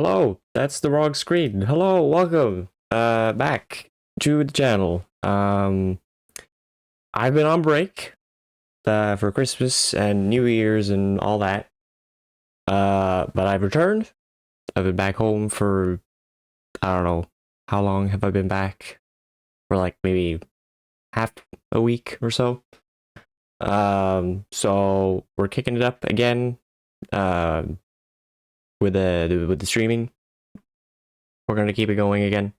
hello, that's the wrong screen. Hello, welcome back to the channel. I've been on break for Christmas and New Year's and all that. But I've returned. I've been back home for I don't know how long have I been back? For like maybe half a week or so. So we're kicking it up again. With the streaming. We're gonna keep it going again.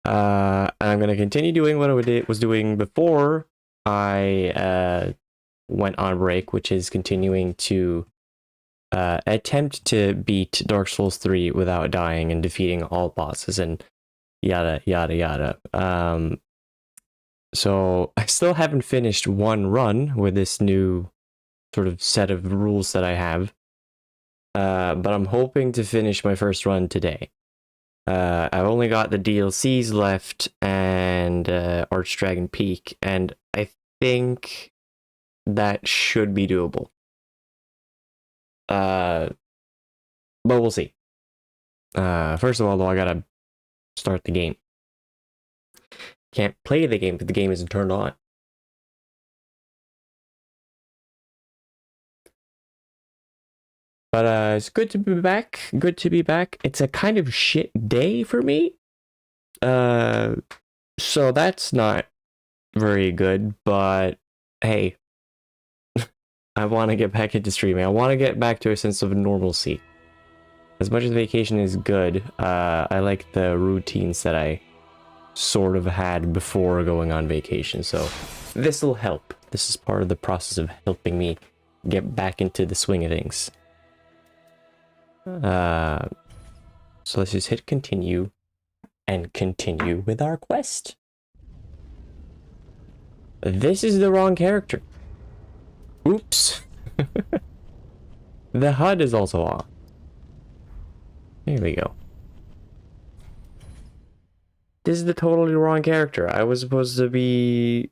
And I'm gonna continue doing what I was doing before I went on break, which is continuing to attempt to beat Dark Souls 3 without dying and defeating all bosses and yada yada yada. So I still haven't finished one run with this new sort of set of rules that I have. But I'm hoping to finish my first run today. I've only got the DLCs left and Archdragon Peak, and I think that should be doable. But we'll see. First of all, though, I gotta start the game. Can't play the game if the game isn't turned on. But it's good to be back. Good to be back. It's a kind of shit day for me. So that's not very good, but hey, I want to get back into streaming. I want to get back to a sense of normalcy. As much as vacation is good, I like the routines that I sort of had before going on vacation. So this will help. This is part of the process of helping me get back into the swing of things. So let's just hit continue and continue with our quest. This is the wrong character. Oops. The HUD is also off. There we go. This is the totally wrong character. I was supposed to be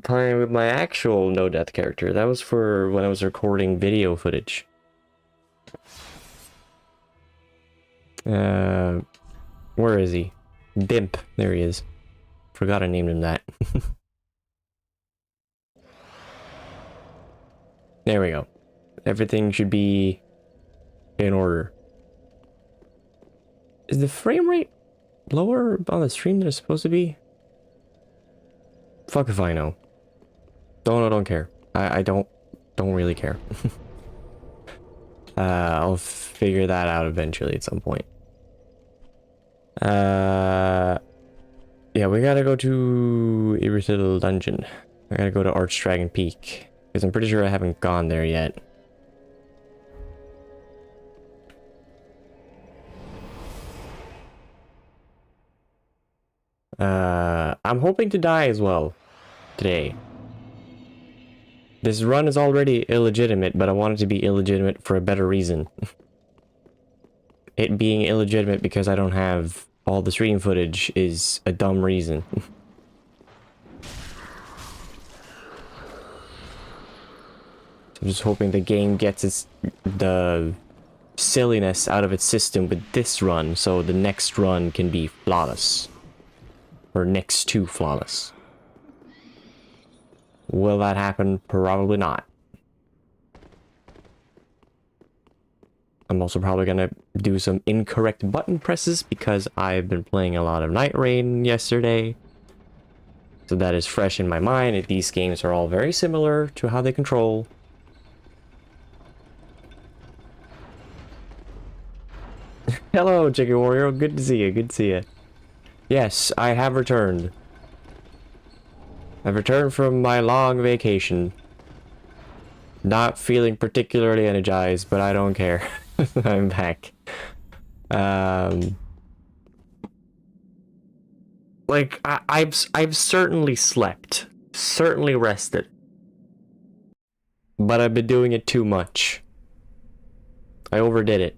playing with my actual No Death character. That was for when I was recording video footage. Where is he? Dimp. There he is. Forgot I named him that. There we go. Everything should be in order. Is the frame rate lower on the stream than it's supposed to be? Fuck if I know. Don't care. I don't really care. I'll figure that out eventually at some point. Yeah, we gotta go to Irithyll Dungeon. I gotta go to Archdragon Peak, because I'm pretty sure I haven't gone there yet. I'm hoping to die as well today. This run is already illegitimate, but I want it to be illegitimate for a better reason. It being illegitimate because I don't have all the stream footage is a dumb reason. I'm just hoping the game gets the silliness out of its system with this run, so the next run can be flawless. Or next to flawless. Will that happen? Probably not. I'm also probably gonna do some incorrect button presses because I've been playing a lot of Night Rain yesterday. So that is fresh in my mind. These games are all very similar to how they control. Hello, Chicken Warrior. Good to see you. Good to see you. Yes, I have returned. I've returned from my long vacation. Not feeling particularly energized, but I don't care. I'm back. Like I've certainly slept, certainly rested, but I've been doing it too much. I overdid it.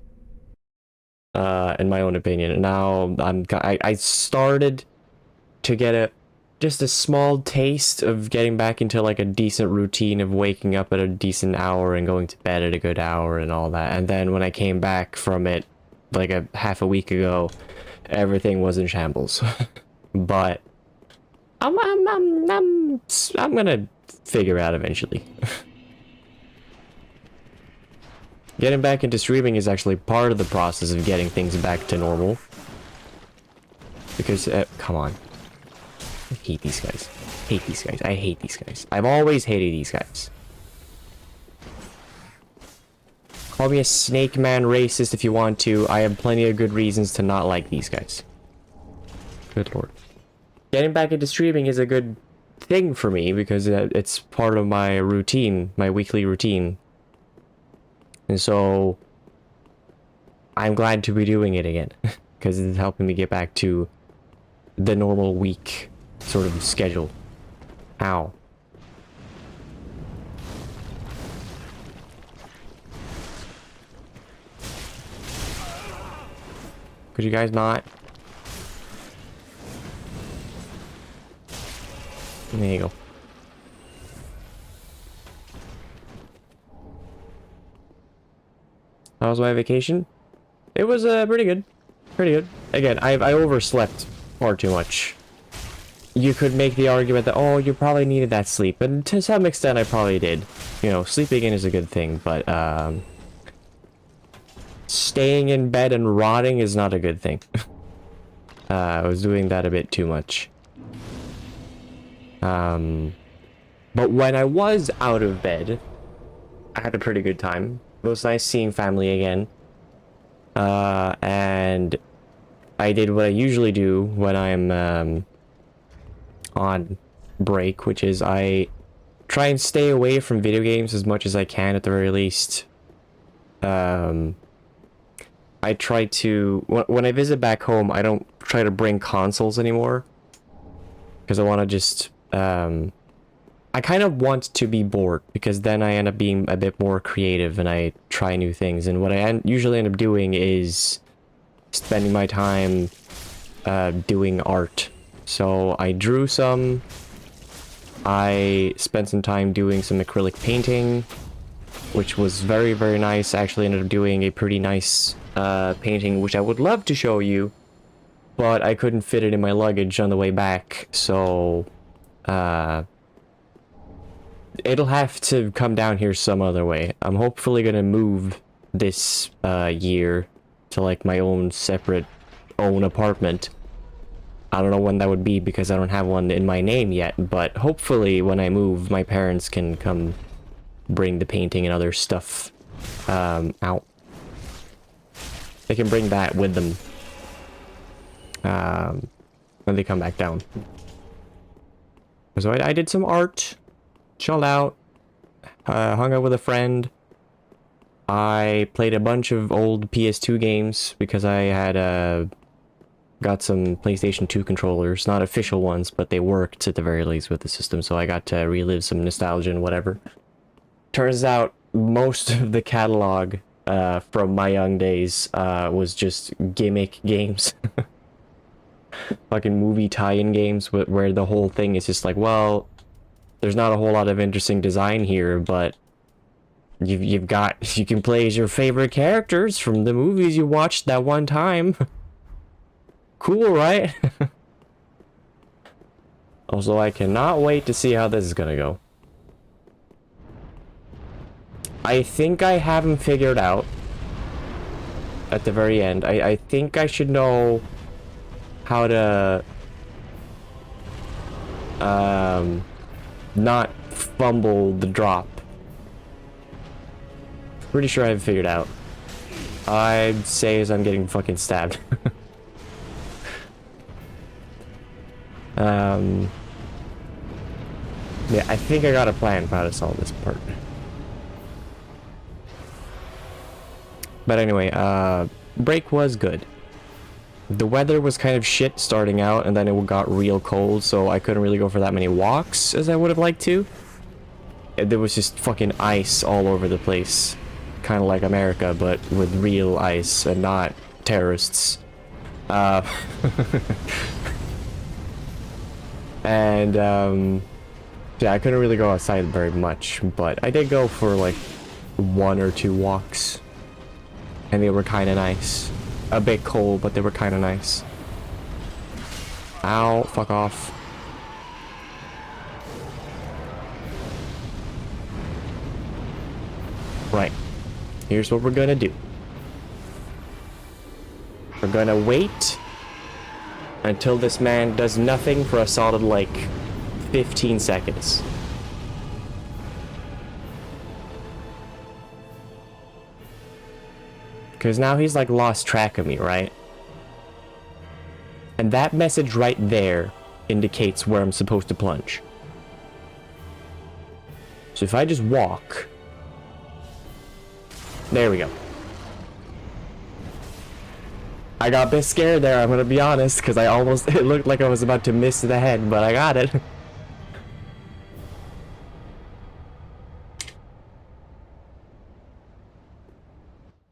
In my own opinion. And now I started to get just a small taste of getting back into like a decent routine of waking up at a decent hour and going to bed at a good hour and all that. And then when I came back from it like a half a week ago, everything was in shambles. But I'm gonna figure it out eventually. Getting back into streaming is actually part of the process of getting things back to normal. Because, come on. I hate these guys. Hate these guys. I hate these guys. I've always hated these guys. Call me a snake man racist if you want to. I have plenty of good reasons to not like these guys. Good lord. Getting back into streaming is a good thing for me because it's part of my routine, my weekly routine. And so I'm glad to be doing it again because it's helping me get back to the normal week sort of schedule. Ow. Could you guys not? There you go. How was my vacation? It was pretty good. Pretty good. Again, I overslept far too much. You could make the argument that, oh, you probably needed that sleep. And to some extent, I probably did. You know, sleeping in is a good thing, but staying in bed and rotting is not a good thing. I was doing that a bit too much. But when I was out of bed, I had a pretty good time. It was nice seeing family again. And I did what I usually do when I'm on break, which is I try and stay away from video games as much as I can at the very least. I try to... When I visit back home, I don't try to bring consoles anymore. Because I want to just... I kind of want to be bored, because then I end up being a bit more creative and I try new things. And what I usually end up doing is spending my time doing art. So I drew some. I spent some time doing some acrylic painting, which was very, very nice. I actually ended up doing a pretty nice painting, which I would love to show you, but I couldn't fit it in my luggage on the way back, so it'll have to come down here some other way. I'm hopefully gonna move this year to like my own separate apartment. I don't know when that would be because I don't have one in my name yet, but hopefully when I move, my parents can come bring the painting and other stuff out. They can bring that with them when they come back down. So I did some art, chilled out, hung out with a friend. I played a bunch of old PS2 games because I had got some PlayStation 2 controllers, not official ones, but they worked at the very least with the system, so I got to relive some nostalgia and whatever. Turns out most of the catalog from my young days was just gimmick games. Fucking movie tie-in games where the whole thing is just like, well, there's not a whole lot of interesting design here, but you can play as your favorite characters from the movies you watched that one time. Cool, right? Also, I cannot wait to see how this is gonna go. I think I have him figured out at the very end. I think I should know how to not fumble the drop. Pretty sure I have it figured out. I'd say as I'm getting fucking stabbed. Yeah, I think I got a plan for how to solve this part. But anyway, break was good. The weather was kind of shit starting out, and then it got real cold, so I couldn't really go for that many walks as I would have liked to. There was just fucking ice all over the place. Kind of like America, but with real ice and not terrorists. And yeah, I couldn't really go outside very much, but I did go for like 1 or 2 walks, and they were kind of nice. A bit cold, but they were kind of nice. Ow, fuck off. Right, here's what we're gonna do. We're gonna wait until this man does nothing for a solid like 15 seconds. Because now he's like lost track of me, right? And that message right there indicates where I'm supposed to plunge. So if I just walk... There we go. I got a bit scared there, I'm gonna be honest, because I almost... It looked like I was about to miss the head, but I got it.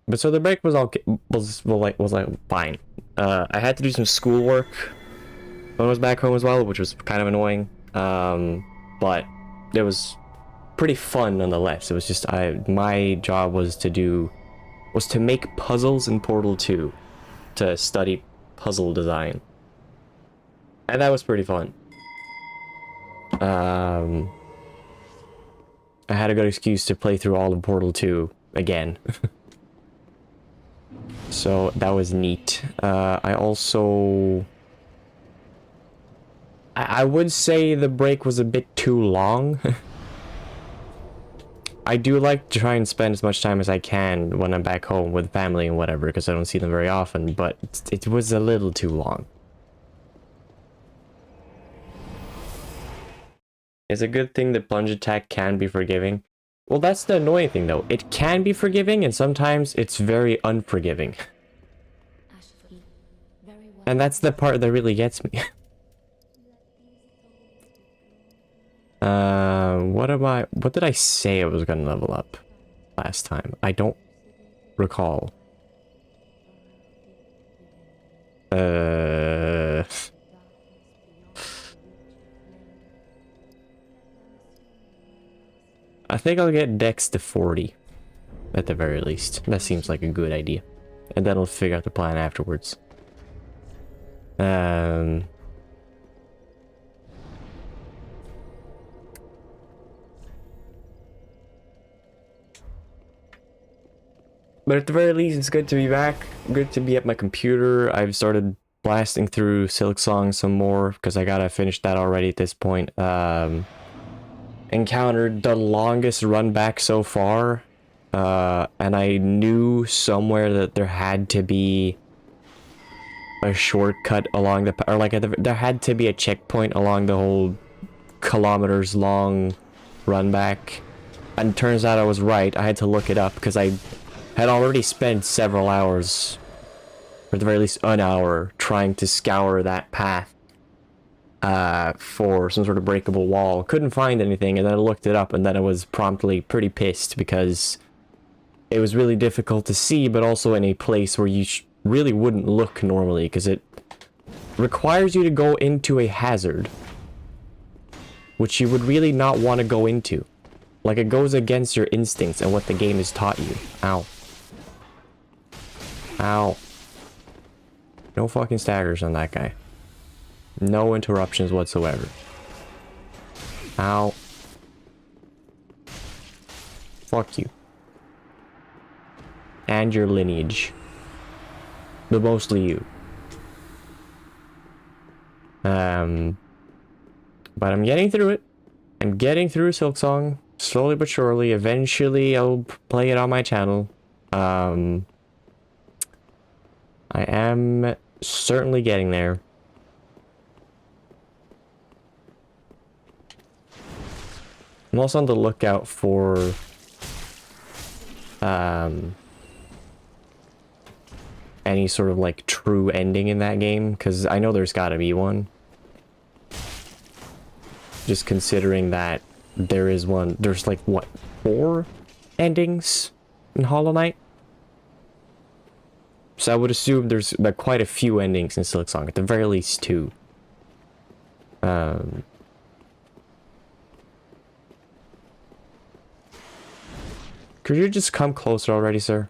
But so the break was fine. I had to do some schoolwork when I was back home as well, which was kind of annoying. But it was pretty fun nonetheless. It was just my job was to make puzzles in Portal 2 to study puzzle design. And that was pretty fun. I had a good excuse to play through all of Portal 2 again. So that was neat. I also... I would say the break was a bit too long. I do like to try and spend as much time as I can when I'm back home with family and whatever, because I don't see them very often, but it was a little too long. It's a good thing that plunge attack can be forgiving. Well, that's the annoying thing, though. It can be forgiving, and sometimes it's very unforgiving. And that's the part that really gets me. What did I say I was gonna level up last time? I don't recall. I think I'll get Dex to 40 at the very least. That seems like a good idea. And then I'll figure out the plan afterwards. But at the very least, it's good to be back. Good to be at my computer. I've started blasting through Silksong some more because I gotta finish that already at this point. Encountered the longest run back so far, and I knew somewhere that there had to be a shortcut along the, or like there had to be a checkpoint along the whole kilometers long run back, and turns out I was right. I had to look it up because I had already spent several hours, or at the very least an hour, trying to scour that path for some sort of breakable wall. Couldn't find anything, and then I looked it up, and then I was promptly pretty pissed because it was really difficult to see, but also in a place where you really wouldn't look normally, because it requires you to go into a hazard, which you would really not want to go into. Like, it goes against your instincts and what the game has taught you. Ow. Ow. No fucking staggers on that guy. No interruptions whatsoever. Ow. Fuck you. And your lineage. But mostly you. But I'm getting through it. I'm getting through Silksong. Slowly but surely. Eventually I'll play it on my channel. I am certainly getting there. I'm also on the lookout for any sort of like true ending in that game, because I know there's gotta be one. Just considering that there is one, there's like what, 4 endings in Hollow Knight? So I would assume there's quite a few endings in Silksong, at the very least 2. Um, could you just come closer already, sir?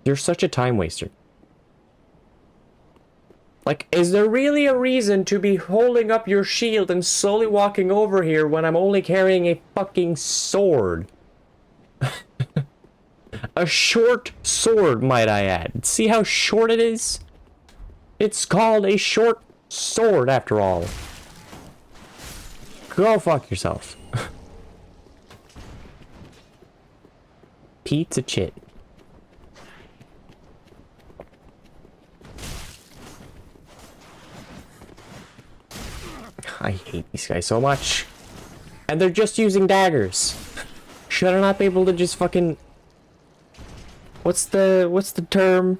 You're such a time waster. Like, is there really a reason to be holding up your shield and slowly walking over here when I'm only carrying a fucking sword? A short sword, might I add. See how short it is? It's called a short sword, after all. Go fuck yourself. Pizza chit. I hate these guys so much. And they're just using daggers. Should I not be able to just fucking... What's the term?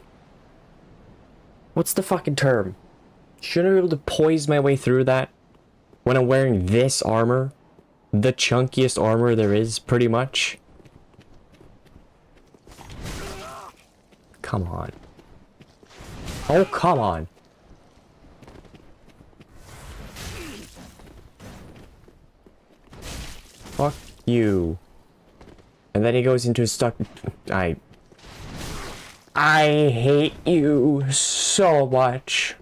What's the fucking term? Shouldn't I be able to poise my way through that? When I'm wearing this armor? The chunkiest armor there is, pretty much. Come on. Oh, come on. Fuck you. And then he goes into a stuck... I hate you so much.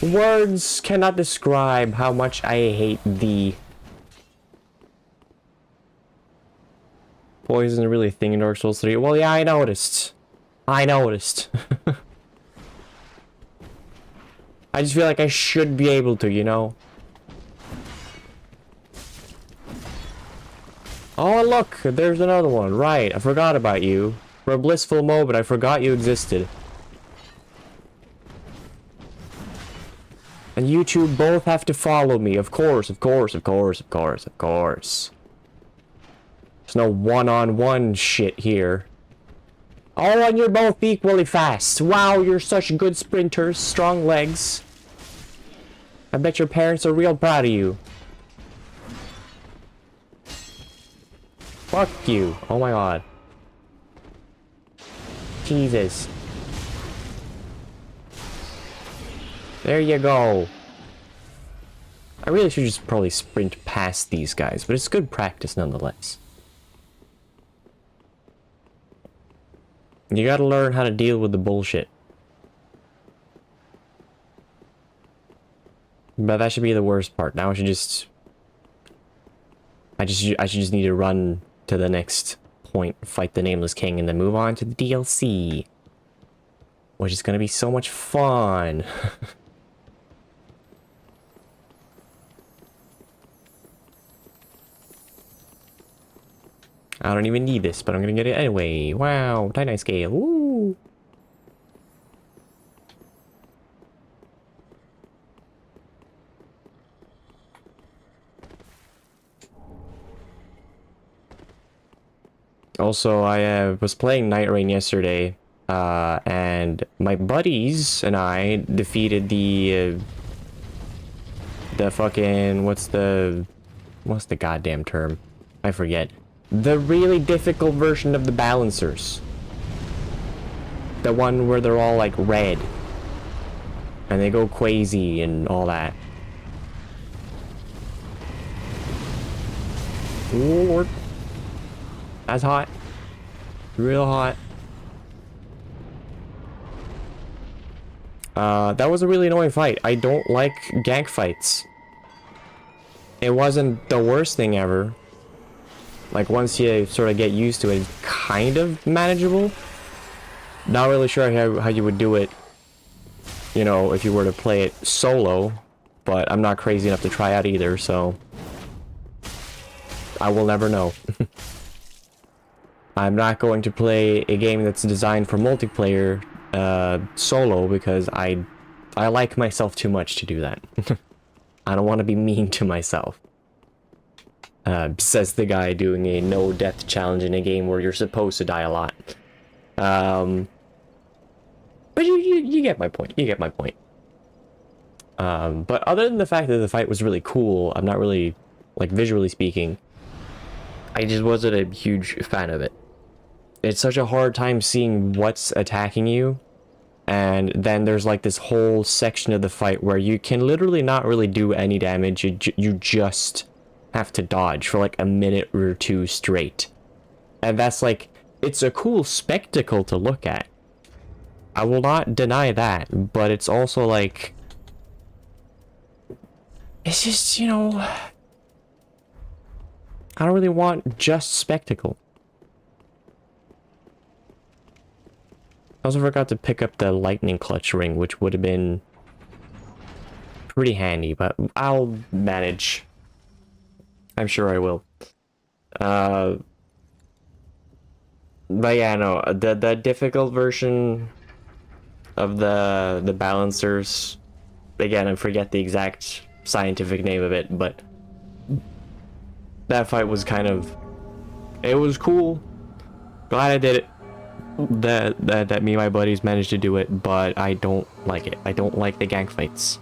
Words cannot describe how much I hate thee. Poison really a thing in Dark Souls 3? Well, yeah, I noticed. I noticed. I just feel like I should be able to, you know? Oh, look! There's another one. Right, I forgot about you. For a blissful moment, I forgot you existed. And you two both have to follow me. Of course, of course, of course, of course, of course. There's no one-on-one shit here. Oh, and you're both equally fast. Wow, you're such good sprinters. Strong legs. I bet your parents are real proud of you. Fuck you. Oh my god. Jesus. There you go. I really should just probably sprint past these guys, but it's good practice nonetheless. You gotta learn how to deal with the bullshit. But that should be the worst part. Now I should just... I should just need to run to the next point, fight the Nameless King, and then move on to the DLC. Which is gonna be so much fun. I don't even need this, but I'm gonna get it anyway. Wow, Titanite scale. Woo! Also, I was playing Night Rain yesterday, and my buddies and I defeated the fucking, what's the goddamn term? I forget. The really difficult version of the balancers. The one where they're all like red. And they go crazy and all that. Oh Lord. That's hot. Real hot. That was a really annoying fight. I don't like gank fights. It wasn't the worst thing ever. Like, once you sort of get used to it, it's kind of manageable. Not really sure how you would do it, you know, if you were to play it solo. But I'm not crazy enough to try out either, so... I will never know. I'm not going to play a game that's designed for multiplayer solo because I like myself too much to do that. I don't want to be mean to myself. Says the guy doing a no-death challenge in a game where you're supposed to die a lot. But you get my point. You get my point. But other than the fact that the fight was really cool, I'm not really, like, visually speaking, I just wasn't a huge fan of it. It's such a hard time seeing what's attacking you And then there's like this whole section of the fight where you can literally not really do any damage. You just have to dodge for like a minute or two straight. And that's like, it's a cool spectacle to look at. I will not deny that, but it's also like, it's just, you know, I don't really want just spectacle. I also forgot to pick up the lightning clutch ring, which would have been pretty handy, but I'll manage. I'm sure I will. But yeah, no, the difficult version of the balancers, again, I forget the exact scientific name of it, but that fight was kind of, it was cool. Glad I did it. That me and my buddies managed to do it, but I don't like it. I don't like the gank fights.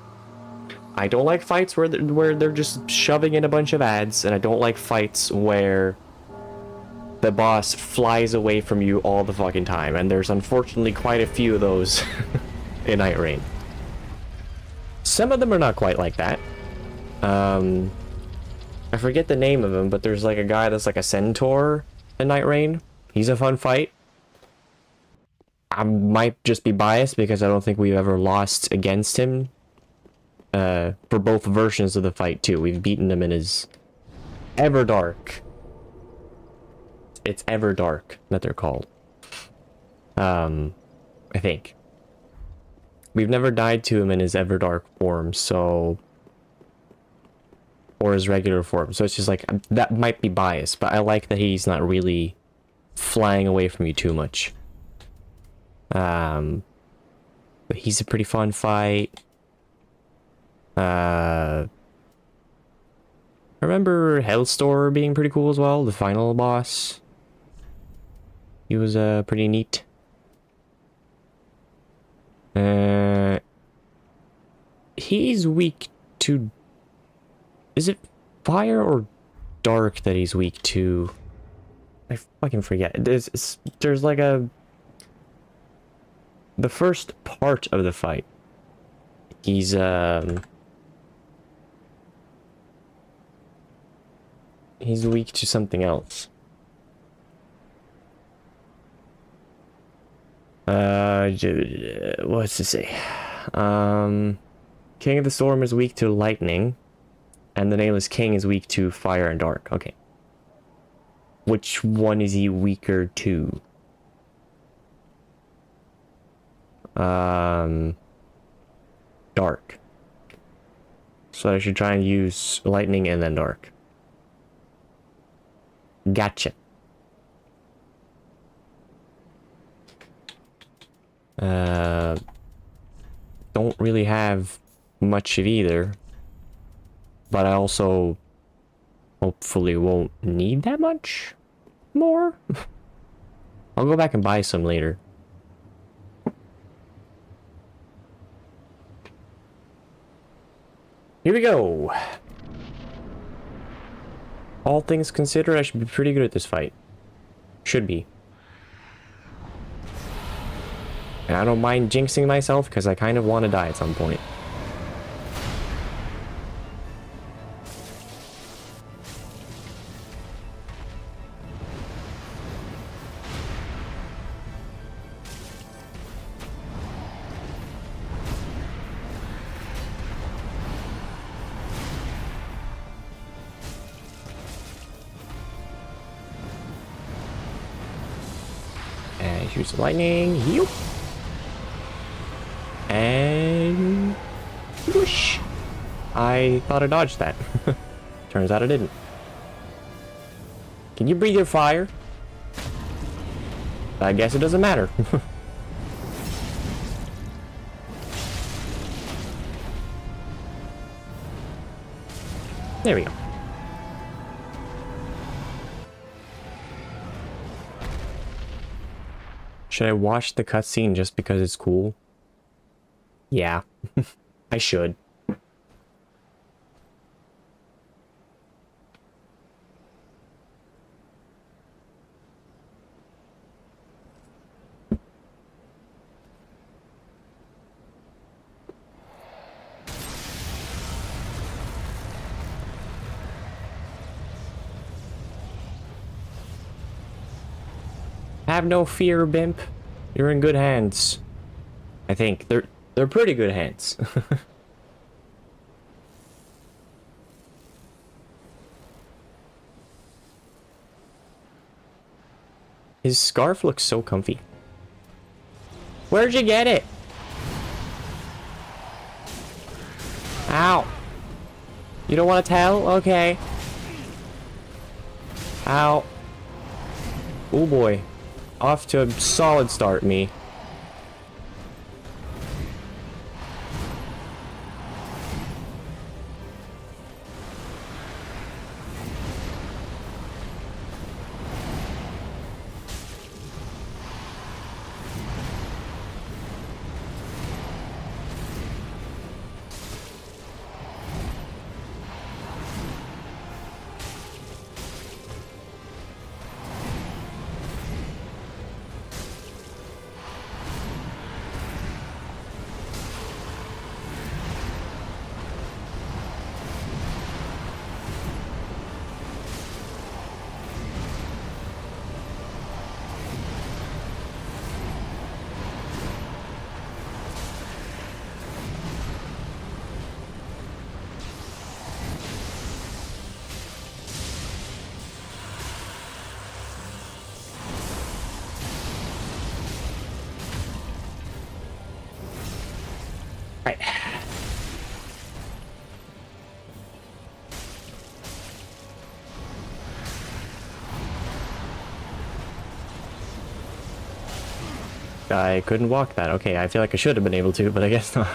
I don't like fights where they're just shoving in a bunch of ads, and I don't like fights where the boss flies away from you all the fucking time, and there's unfortunately quite a few of those in Night Rain. Some of them are not quite like that. I forget the name of him, but there's like a guy that's like a centaur in Night Rain. He's a fun fight. I might just be biased because I don't think we've ever lost against him. For both versions of the fight too. We've beaten him in his Everdark. It's Everdark that they're called. I think. We've never died to him in his Everdark form, so... or his regular form, so it's just like, that might be biased, but I like that he's not really flying away from you too much. But he's a pretty fun fight. I remember Hellstor being pretty cool as well, the final boss. He was pretty neat. He's weak to... is it fire or dark that he's weak to? I fucking forget. There's like a... the first part of the fight. He's weak to something else. What's to say? King of the Storm is weak to lightning, and the Nameless King is weak to fire and dark. Okay. Which one is he weaker to? Dark. So I should try and use lightning and then dark. Gotcha. Don't really have much of either, but I also hopefully won't need that much more. I'll go back and buy some later. Here we go. All things considered, I should be pretty good at this fight. Should be. And I don't mind jinxing myself because I kind of want to die at some point. And shoot some lightning. Yup. And whoosh. I thought I dodged that. Turns out I didn't. Can you breathe your fire? I guess it doesn't matter. There we go. Should I watch the cutscene just because it's cool? Yeah, I should. Have no fear, Bimp. You're in good hands. I think. They're pretty good hands. His scarf looks so comfy. Where'd you get it? Ow. You don't want to tell? Okay. Ow. Oh boy. Off to a solid start, me. Right. I couldn't walk that. Okay, I feel like I should have been able to, but I guess not.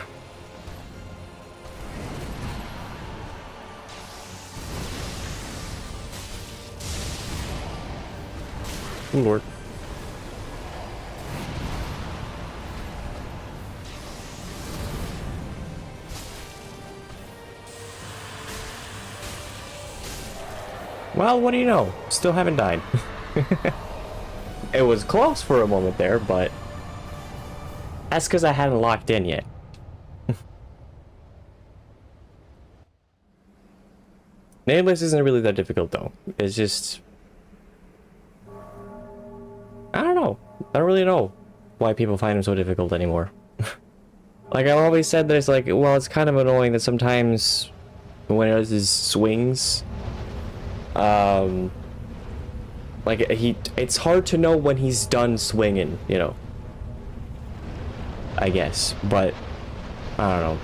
Oh, Lord. Well, what do you know? Still haven't died. It was close for a moment there, but that's because I hadn't locked in yet. Nameless isn't really that difficult, though. It's just... I don't know. I don't really know why people find them so difficult anymore. Like, I've always said that it's like, well, it's kind of annoying that sometimes when it does his swings, like, it's hard to know when he's done swinging, you know. I guess, but I don't know.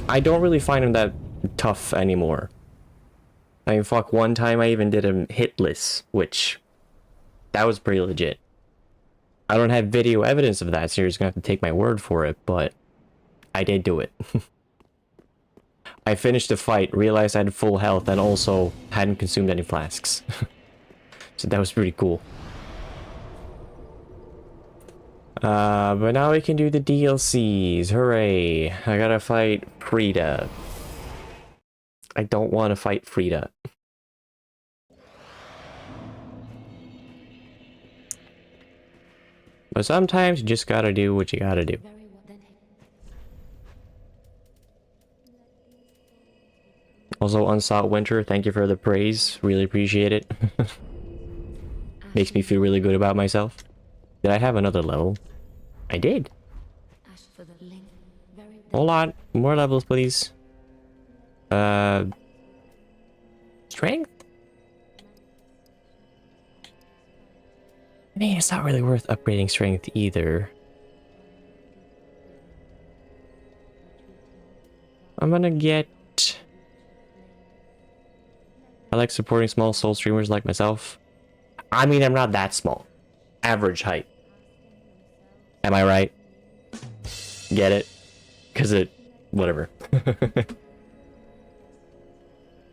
I don't really find him that tough anymore. I mean, fuck, one time I even did him hitless, which that was pretty legit. I don't have video evidence of that, so you're just gonna have to take my word for it, but I did do it. I finished the fight, realized I had full health, and also hadn't consumed any flasks. So that was pretty cool. But now we can do the DLCs. Hooray. I gotta fight Frida. I don't want to fight Frida. But sometimes you just gotta do what you gotta do. Also, Unsought Winter, thank you for the praise. Really appreciate it. Makes me feel really good about myself. Did I have another level? I did. Hold on. More levels, please. Strength? I mean, it's not really worth upgrading strength either. I'm gonna get... I like supporting small soul streamers like myself. I mean, I'm not that small. Average height. Am I right? Get it? Because it... whatever.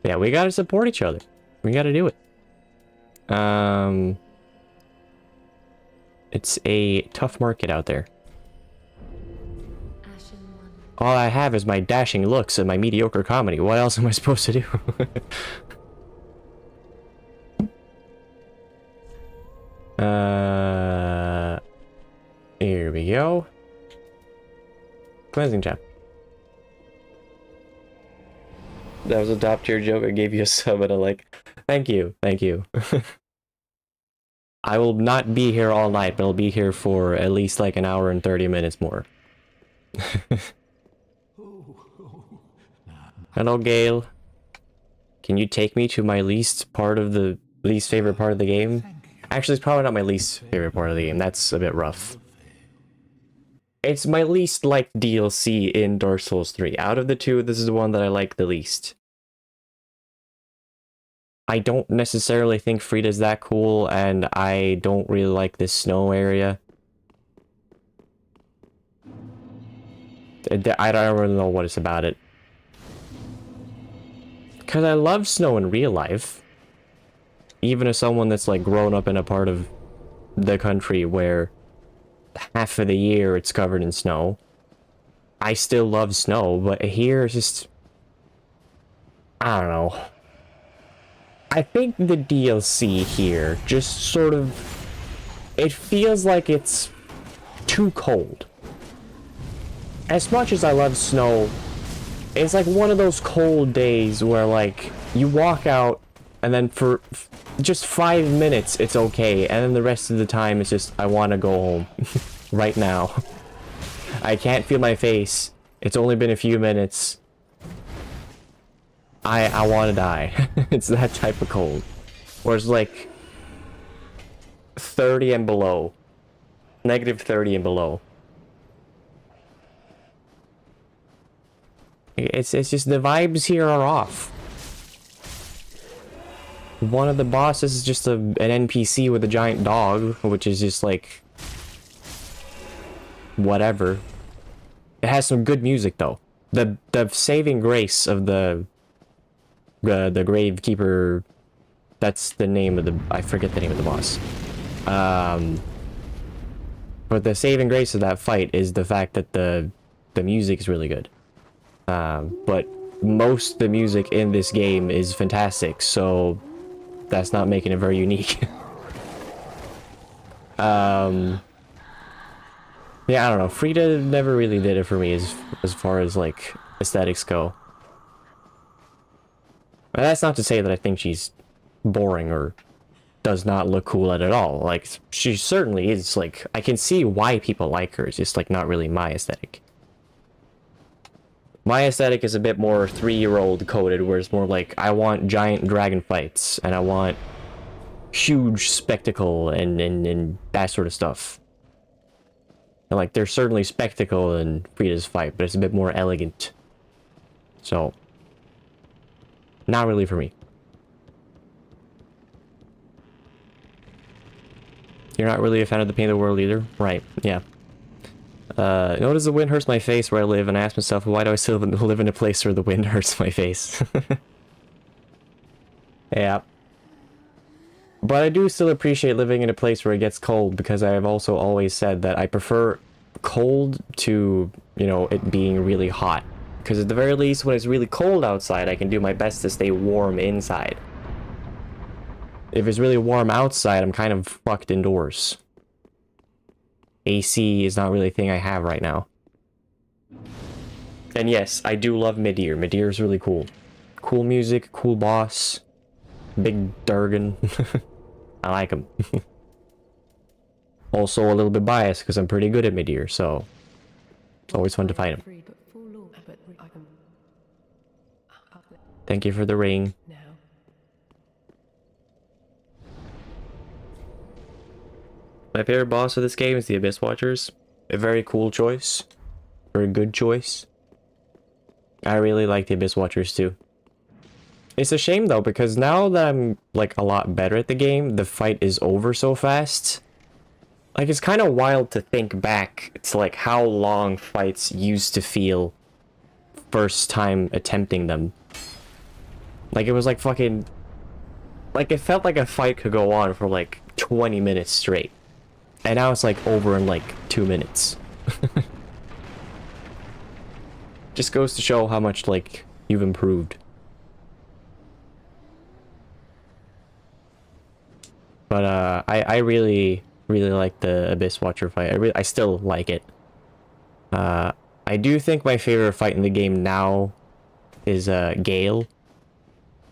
Yeah, we gotta support each other. We gotta do it. It's a tough market out there. All I have is my dashing looks and my mediocre comedy. What else am I supposed to do? Here we go. Cleansing chap. That was a top tier joke. I gave you a sub and a like. Thank you. Thank you. I will not be here all night, but I'll be here for at least like an hour and 30 minutes more. Hello, Gale. Can you take me to my least favorite part of the game? Actually, it's probably not my least favorite part of the game. That's a bit rough. It's my least liked DLC in Dark Souls 3. Out of the two, this is the one that I like the least. I don't necessarily think Frida's that cool, and I don't really like this snow area. I don't really know what it's about it. Because I love snow in real life. Even as someone that's like grown up in a part of the country where half of the year it's covered in snow, I still love snow, but here it's just... I don't know. I think the DLC here just sort of... It feels like it's too cold. As much as I love snow, it's like one of those cold days where like you walk out and then for just 5 minutes it's okay, and then the rest of the time it's just I want to go home right now. I can't feel my face. It's only been a few minutes. I want to die. It's that type of cold. Where it's like 30 and below. Negative 30 and below. It's just the vibes here are off. One of the bosses is just an NPC with a giant dog, which is just like... whatever. It has some good music though. The saving grace of the Gravekeeper, that's the name of the... I forget the name of the boss. But the saving grace of that fight is the fact that the music is really good. But most of the music in this game is fantastic, so that's not making it very unique. Yeah, I don't know. Frida never really did it for me as far as like aesthetics go. But that's not to say that I think she's boring or does not look cool at all. Like, she certainly is, like, I can see why people like her. It's just like not really my aesthetic. My aesthetic is a bit more 3-year-old coded, where it's more like, I want giant dragon fights, and I want huge spectacle and that sort of stuff. And like, there's certainly spectacle in Frida's fight, but it's a bit more elegant. So, not really for me. You're not really a fan of the Paint of the World either? Right, yeah. Notice the wind hurts my face where I live, and I ask myself, why do I still live in a place where the wind hurts my face? Yeah. But I do still appreciate living in a place where it gets cold, because I have also always said that I prefer cold to, you know, it being really hot. Because at the very least, when it's really cold outside, I can do my best to stay warm inside. If it's really warm outside, I'm kind of fucked indoors. AC is not really a thing I have right now. And yes, I do love Midir. Midir is really cool. Cool music, cool boss. Big Durgan. I like him. Also a little bit biased because I'm pretty good at Midir, so it's always fun to fight him. Thank you for the ring. My favorite boss of this game is the Abyss Watchers. A very cool choice. Very good choice. I really like the Abyss Watchers too. It's a shame though, because now that I'm like a lot better at the game, the fight is over so fast. Like, it's kind of wild to think back to like how long fights used to feel first time attempting them. Like, it was like fucking... Like, it felt like a fight could go on for like 20 minutes straight. And now it's like over in like 2 minutes. Just goes to show how much like you've improved. But I really like the Abyss Watcher fight. I still like it. I do think my favorite fight in the game now is Gale,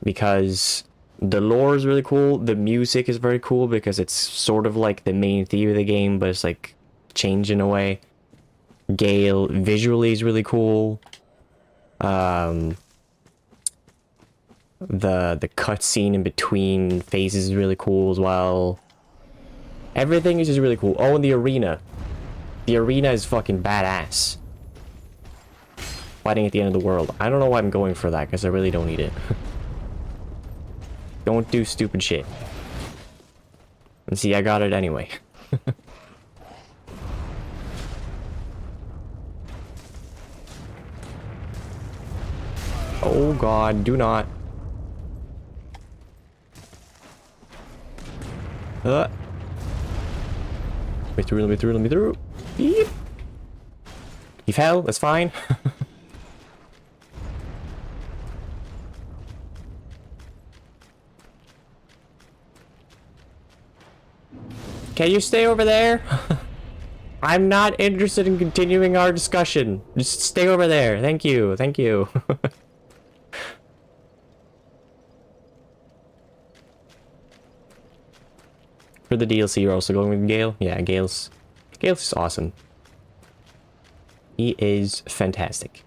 because The lore is really cool. The music is very cool because it's sort of like the main theme of the game, but it's like changed in a way. Gale visually is really cool. The cutscene in between phases is really cool as well. Everything is just really cool. Oh, and the arena. The arena is fucking badass. Fighting at the end of the world. I don't know why I'm going for that, because I really don't need it. Don't do stupid shit. And see, I got it anyway. Oh god, do not. Let me through, let me through, let me through. Beep. He fell, that's fine. Can you stay over there? I'm not interested in continuing our discussion. Just stay over there. Thank you. Thank you. For the DLC, you're also going with Gale? Yeah, Gale's just awesome. He is fantastic.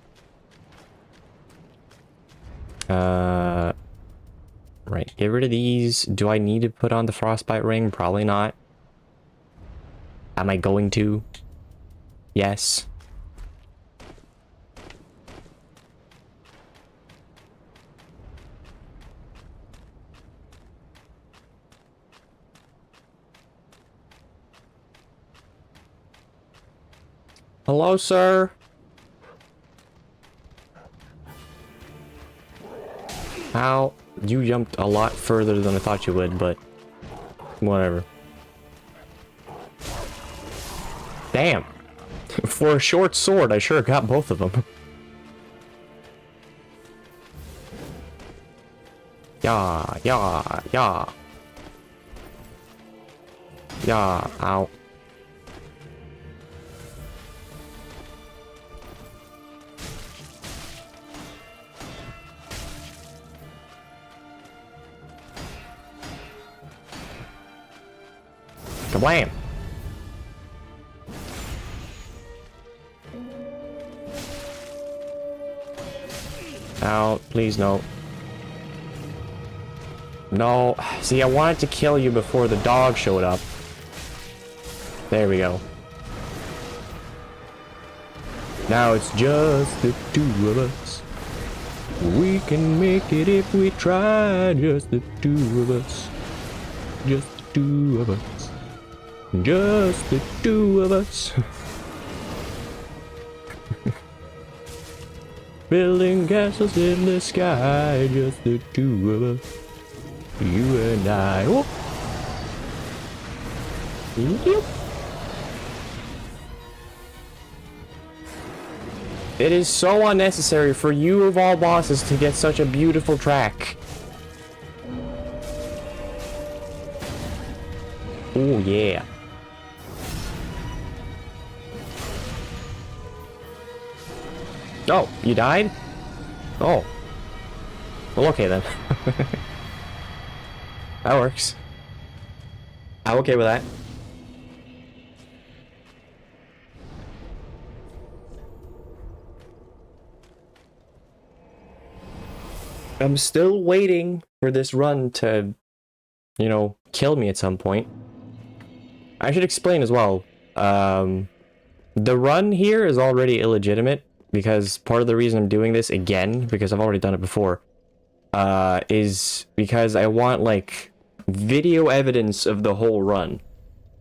Right, get rid of these. Do I need to put on the frostbite ring? Probably not. Am I going to? Yes. Hello, sir. How? You jumped a lot further than I thought you would, but whatever. Damn. For a short sword, I sure got both of them. Yeah, yeah, yeah. Yeah, ow. Kablam! Ow, please no. No. See, I wanted to kill you before the dog showed up. There we go. Now it's just the two of us. We can make it if we try. Just the two of us. Just the two of us. Just the two of us. Building castles in the sky. Just the two of us. You and I. Oh. Yep. It is so unnecessary for you of all bosses to get such a beautiful track. Oh yeah. Oh, you died? Oh. Well, okay then. That works. I'm okay with that. I'm still waiting for this run to, you know, kill me at some point. I should explain as well. The run here is already illegitimate because part of the reason I'm doing this again, because I've already done it before, is because I want, like, video evidence of the whole run.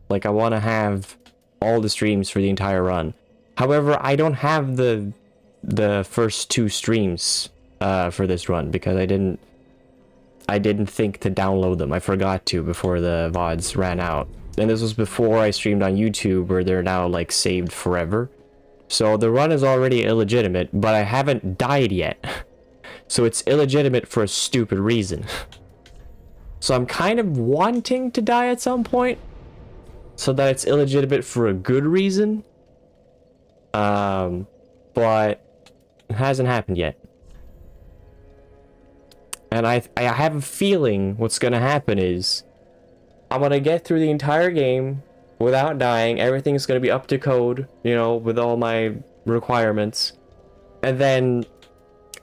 Like, I want to have all the streams for the entire run. However, I don't have the first two streams for this run because I didn't think to download them. I forgot to before the VODs ran out. And this was before I streamed on YouTube, where they're now, like, saved forever. So the run is already illegitimate, but I haven't died yet. So it's illegitimate for a stupid reason. So I'm kind of wanting to die at some point, so that it's illegitimate for a good reason. But it hasn't happened yet. And I have a feeling what's gonna happen is I'm gonna get through the entire game without dying. Everything's gonna be up to code, you know, with all my requirements. And then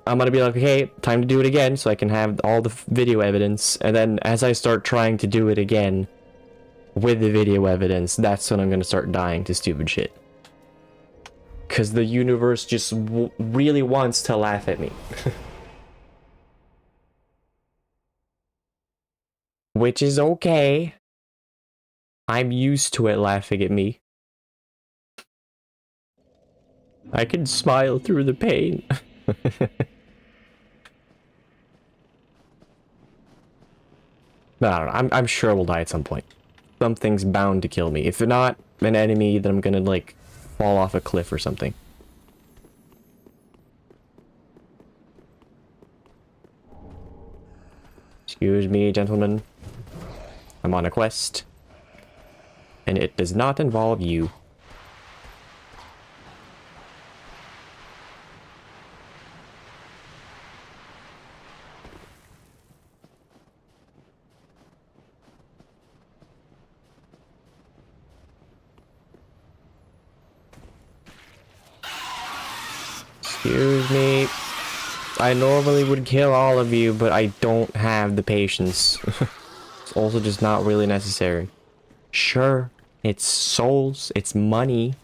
I'm gonna be like, okay, time to do it again so I can have all the video evidence. And then as I start trying to do it again with the video evidence, that's when I'm gonna start dying to stupid shit. Because the universe just really wants to laugh at me. Which is okay. I'm used to it laughing at me. I can smile through the pain. But I don't know. I'm sure we'll die at some point. Something's bound to kill me. If they're not an enemy, then I'm gonna, like, fall off a cliff or something. Excuse me, gentlemen. I'm on a quest. And it does not involve you. Excuse me. I normally would kill all of you, but I don't have the patience. It's also just not really necessary. Sure, it's souls, it's money.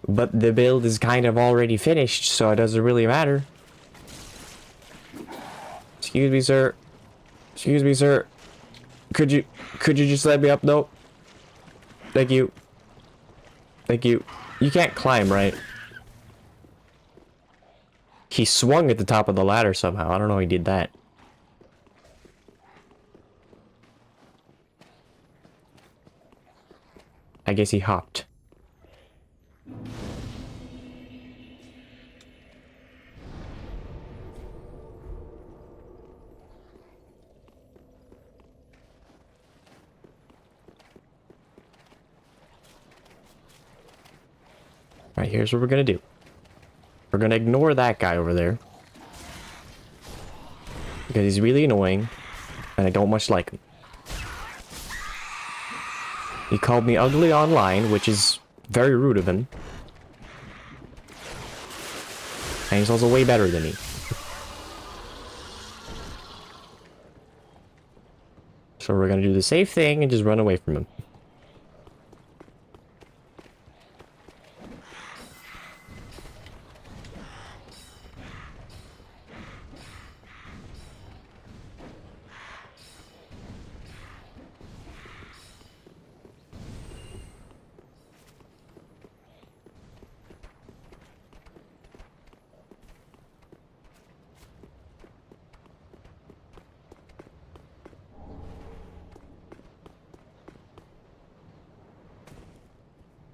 But the build is kind of already finished, so it doesn't really matter. Excuse me, sir. Excuse me, sir. Could you just let me up? No. Thank you. Thank you. You can't climb, right? He swung at the top of the ladder somehow. I don't know how he did that. I guess he hopped. Alright, here's what we're gonna do. We're gonna ignore that guy over there. Because he's really annoying. And I don't much like him. He called me ugly online, which is very rude of him. And he's also way better than me. So we're gonna do the safe thing and just run away from him.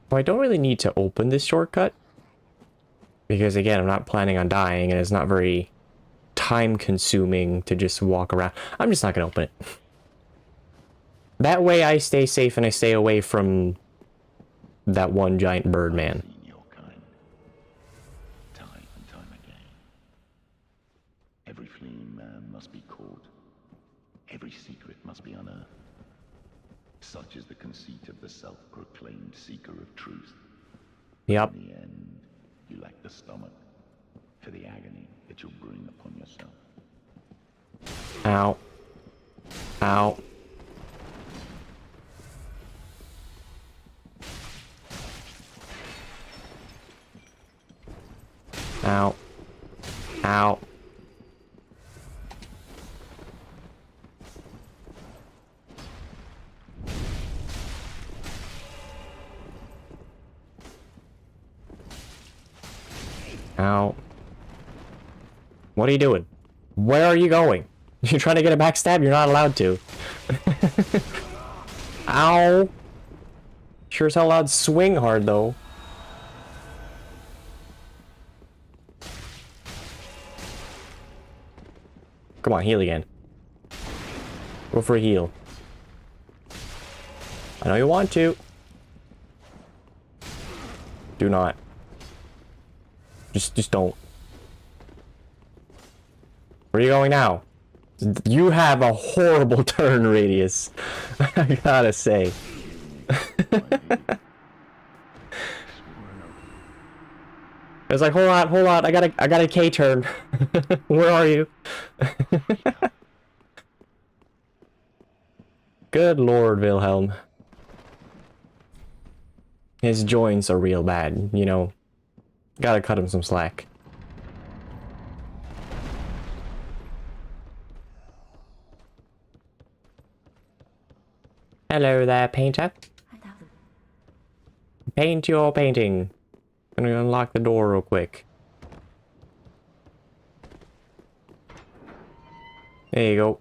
Well, I don't really need to open this shortcut. Because again, I'm not planning on dying and it's not very time consuming to just walk around. I'm just not gonna open it. That way I stay safe and I stay away from that one giant bird man. Time and time again. Every fleeing man must be caught. Every secret must be unearthed. Such is the conceit of the self-proclaimed seeker of truth. Yep. In the end, you lack the stomach for the agony that you'll bring upon yourself. Ow. Ow. Ow. Ow. Ow. What are you doing? Where are you going? You're trying to get a backstab? You're not allowed to. Ow. Sure as hell allowed swing hard, though. Come on, heal again. Go for a heal. I know you want to. Do not. Just don't. Where are you going now? You have a horrible turn radius. I gotta say. It's like, hold on, I got a K turn. Where are you? Good Lord, Wilhelm. His joints are real bad, you know. Gotta cut him some slack. Hello there, painter. Paint your painting. I'm gonna unlock the door real quick. There you go.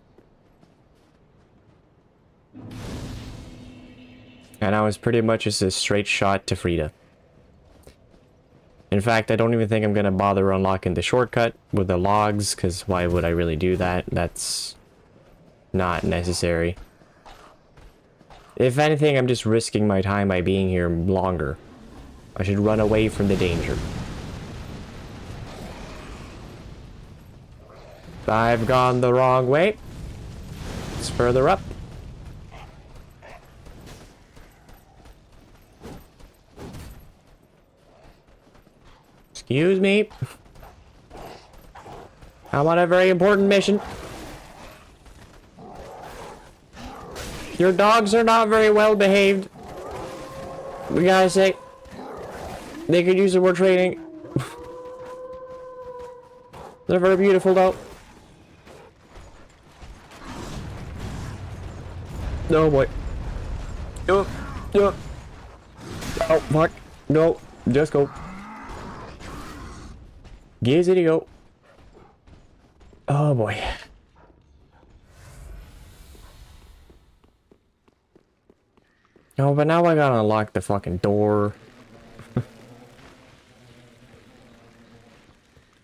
And now it's pretty much just a straight shot to Frida. In fact, I don't even think I'm gonna bother unlocking the shortcut with the logs, because why would I really do that? That's not necessary. If anything, I'm just risking my time by being here longer. I should run away from the danger. I've gone the wrong way. It's further up. Excuse me. I'm on a very important mission. Your dogs are not very well behaved. We gotta say, they could use some more training. They're very beautiful though. Oh boy. Oh, oh fuck. No, just go. Gizzity go. Oh boy. No, but now I gotta unlock the fucking door.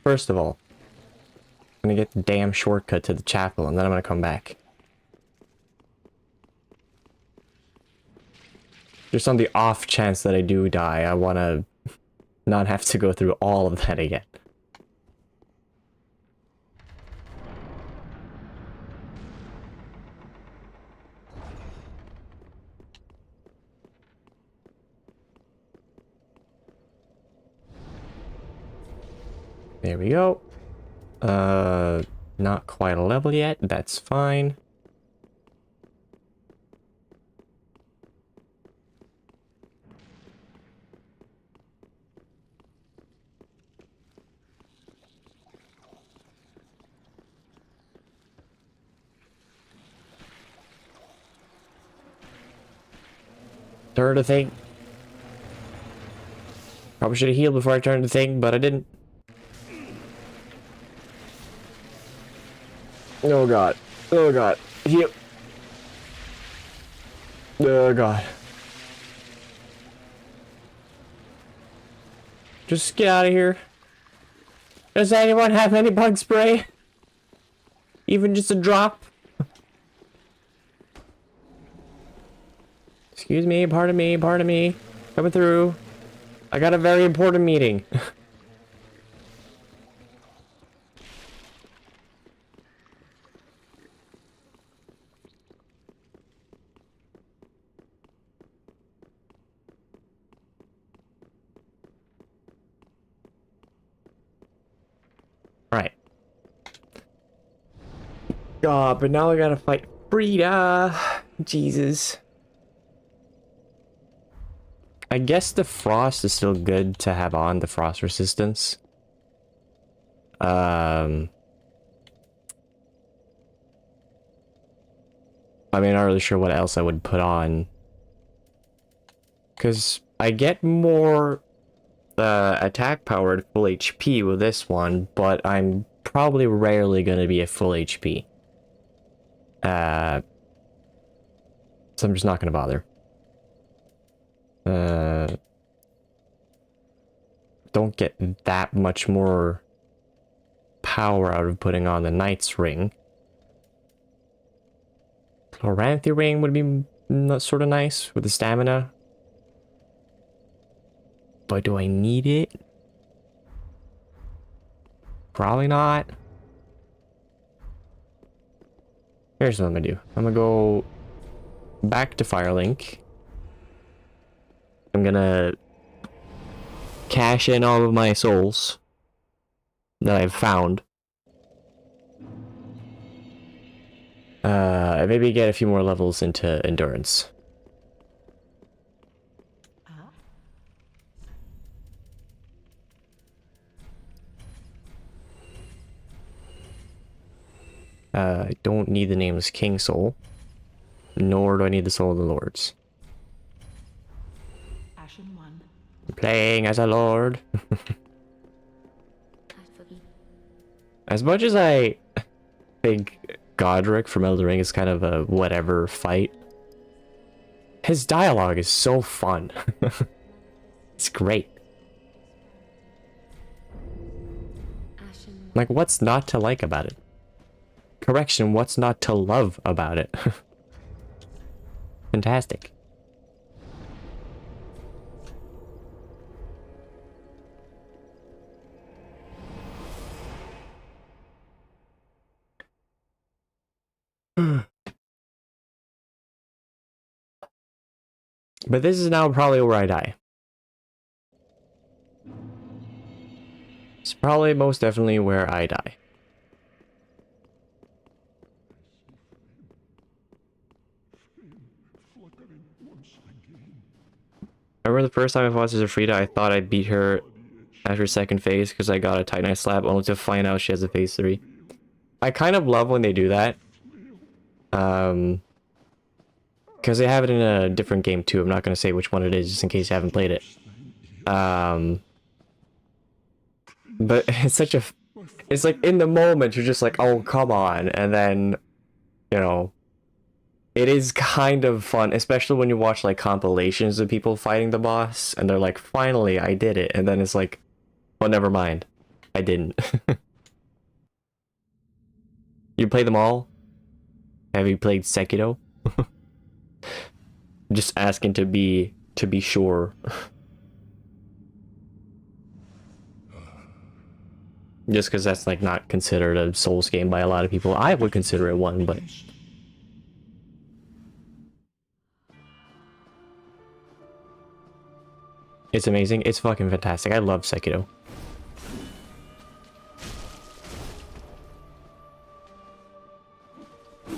First of all, I'm gonna get the damn shortcut to the chapel and then I'm gonna come back. Just on the off chance that I do die, I wanna not have to go through all of that again. There we go. Not quite a level yet. That's fine. Turn the thing. Probably should have healed before I turned the thing, but I didn't. Oh god. Oh god. Heal. Oh god. Just get out of here. Does anyone have any bug spray? Even just a drop? Excuse me, pardon me, pardon me. Coming through. I got a very important meeting. Right. God, but now I gotta fight Frida. Jesus. I guess the frost is still good to have on, the frost resistance. I mean, not really sure what else I would put on. Because I get more attack power at full HP with this one, but I'm probably rarely going to be at full HP. So I'm just not going to bother. Don't get that much more power out of putting on the Knight's Ring. Chloranthy Ring would be sort of nice with the stamina. But do I need it? Probably not. Here's what I'm gonna do. I'm gonna go back to Firelink. I'm gonna cash in all of my souls that I've found. Maybe get a few more levels into endurance. I don't need the nameless King Soul, nor do I need the Soul of the Lords. Ashen one. I'm playing as a lord. As much as I think Godric from Elden Ring is kind of a whatever fight, his dialogue is so fun. It's great. Like, what's not to like about it? Correction, what's not to love about it? Fantastic. But this is now probably where I die. It's probably most definitely where I die. I remember the first time I fought Frida, I thought I beat her after second phase because I got a Titanite slap, only to find out she has a phase 3. I kind of love when they do that. Because they have it in a different game too. I'm not going to say which one it is, just in case you haven't played it. But it's such a... It's like, in the moment, you're just like, oh, come on. And then, you know... It is kind of fun, especially when you watch, like, compilations of people fighting the boss, and they're like, finally, I did it. And then it's like, well, never mind. I didn't. You play them all? Have you played Sekiro? Just asking to be sure. Just because that's like not considered a Souls game by a lot of people. I would consider it one, but it's amazing. It's fucking fantastic. I love Sekiro.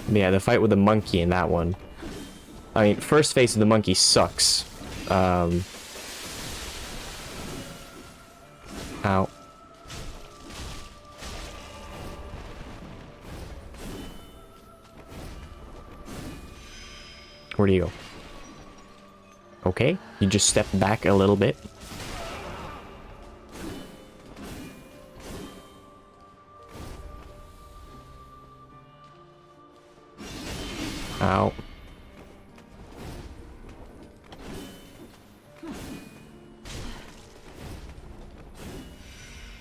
Yeah, the fight with the monkey in that one. I mean, first phase of the monkey sucks. Ow. Where do you go? Okay, you just step back a little bit. Ow.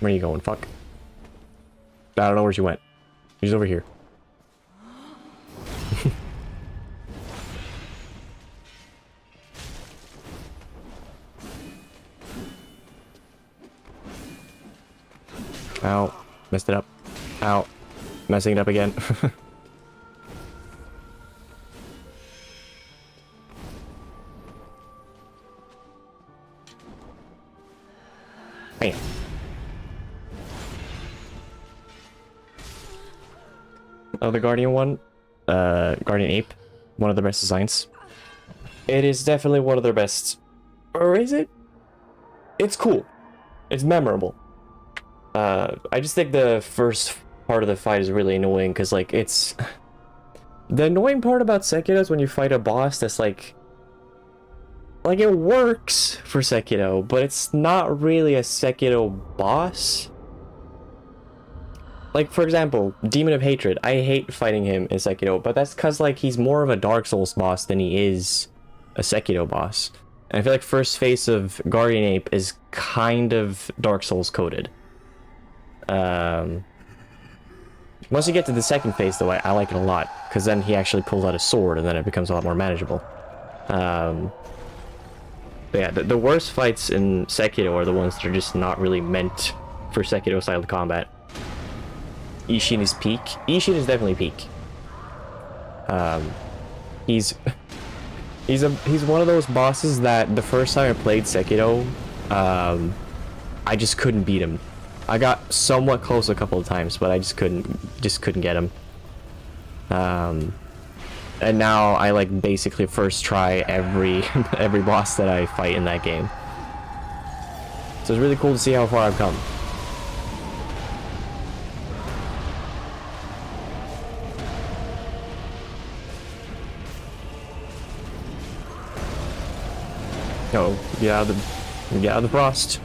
Where are you going? Fuck. I don't know where she went. She's over here. Ow. Messed it up. Ow. Messing it up again. Bam. Oh, the Guardian one? Guardian Ape. One of the best designs. It is definitely one of their best. Or is it? It's cool. It's memorable. I just think the first part of the fight is really annoying because, like, it's... The annoying part about Sekiro is when you fight a boss that's, like, it works for Sekiro, but it's not really a Sekiro boss. Like, for example, Demon of Hatred. I hate fighting him in Sekiro, but that's because, like, he's more of a Dark Souls boss than he is a Sekiro boss. And I feel like first phase of Guardian Ape is kind of Dark Souls coded. Once you get to the second phase, though, I like it a lot, because then he actually pulls out a sword, and then it becomes a lot more manageable. But yeah, the worst fights in Sekiro are the ones that are just not really meant for Sekiro-style combat. Ishin is peak. Ishin is definitely peak. He's he's one of those bosses that the first time I played Sekiro, I just couldn't beat him. I got somewhat close a couple of times, but I just couldn't get him. And now I like basically first try every every boss that I fight in that game. So it's really cool to see how far I've come. No, get out of the frost.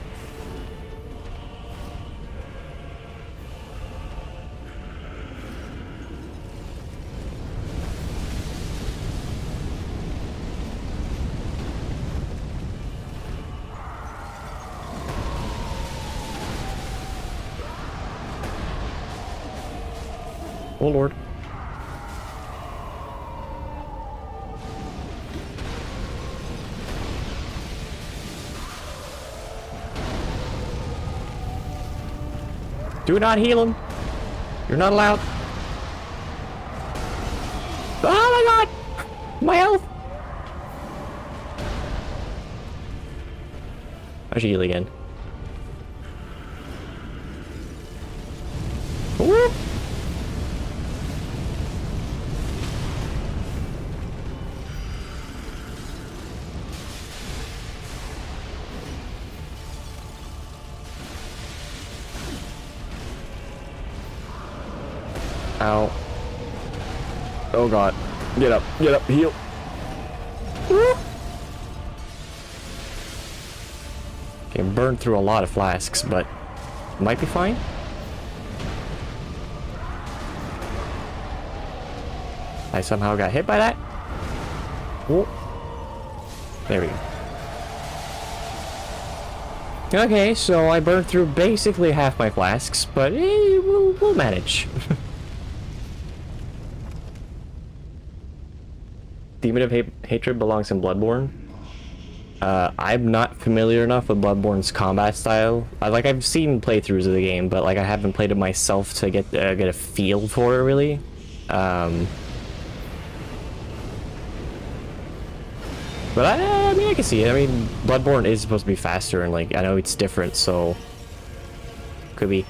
Oh Lord. Do not heal him. You're not allowed. Oh my god! My health! I should heal again. Whoop! Ow. Oh god. Get up, heal. Woo! Okay, burned through a lot of flasks, but might be fine. I somehow got hit by that. Whoa. There we go. Okay, so I burned through basically half my flasks, but we'll manage. Demon of Hatred belongs in Bloodborne. I'm not familiar enough with Bloodborne's combat style. I've seen playthroughs of the game, but like I haven't played it myself to get a feel for it really. But I mean, I can see it. I mean, Bloodborne is supposed to be faster, and like I know it's different, so could be.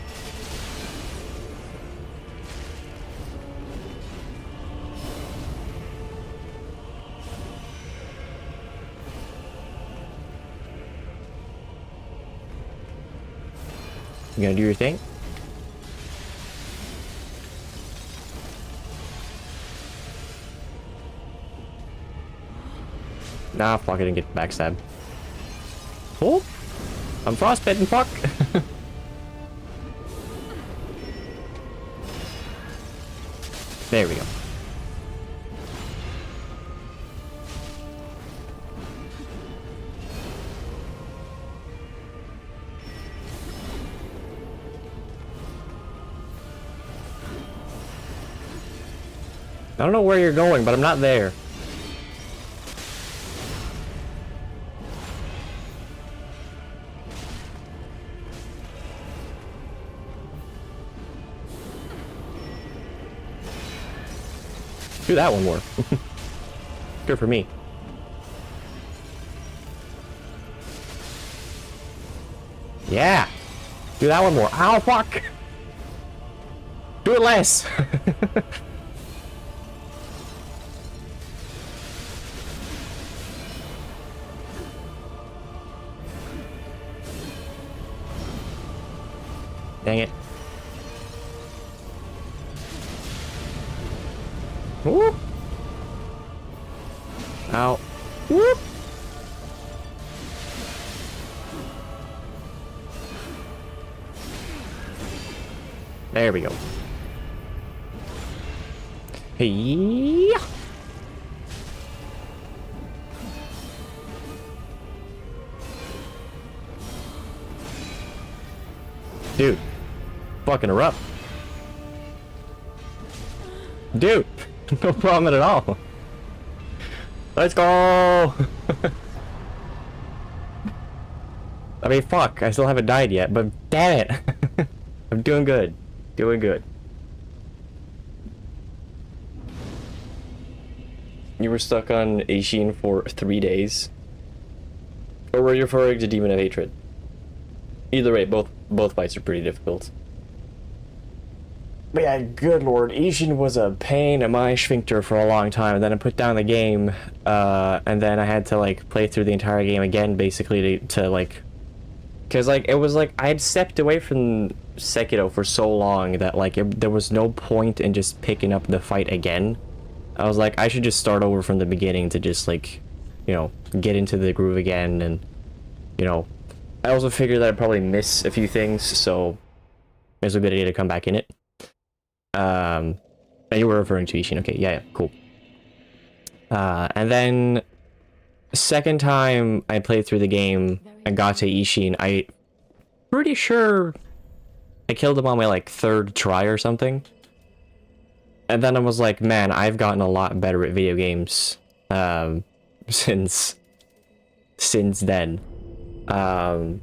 You gonna do your thing? Nah, fuck, I didn't get backstab. Oh! I'm frostbitten, fuck! There we go. I don't know where you're going, but I'm not there. Do that one more. Good for me. Yeah! Do that one more. Ow, fuck! Do it less! Dang it. Whoop! Ow. Whoop! There we go. Hey! Dude. Fucking her up. Dude. No problem at all. Let's go! I mean, fuck. I still haven't died yet, but damn it. I'm doing good. Doing good. You were stuck on Ishin for 3 days? Or were you referring to Demon of Hatred? Either way, both fights are pretty difficult. But yeah, good lord, Ishin was a pain in my sphincter for a long time, and then I put down the game, and then I had to, like, play through the entire game again, basically, to like... Because, like, it was like, I had stepped away from Sekiro for so long that, like, there was no point in just picking up the fight again. I was like, I should just start over from the beginning to just, like, you know, get into the groove again, and, you know... I also figured that I'd probably miss a few things, so it was a good idea to come back in it. And you were referring to Ishin, okay, yeah, cool. And then, second time I played through the game and got to Ishin, I pretty sure I killed him on my, like, 3rd try or something. And then I was like, man, I've gotten a lot better at video games, since then. So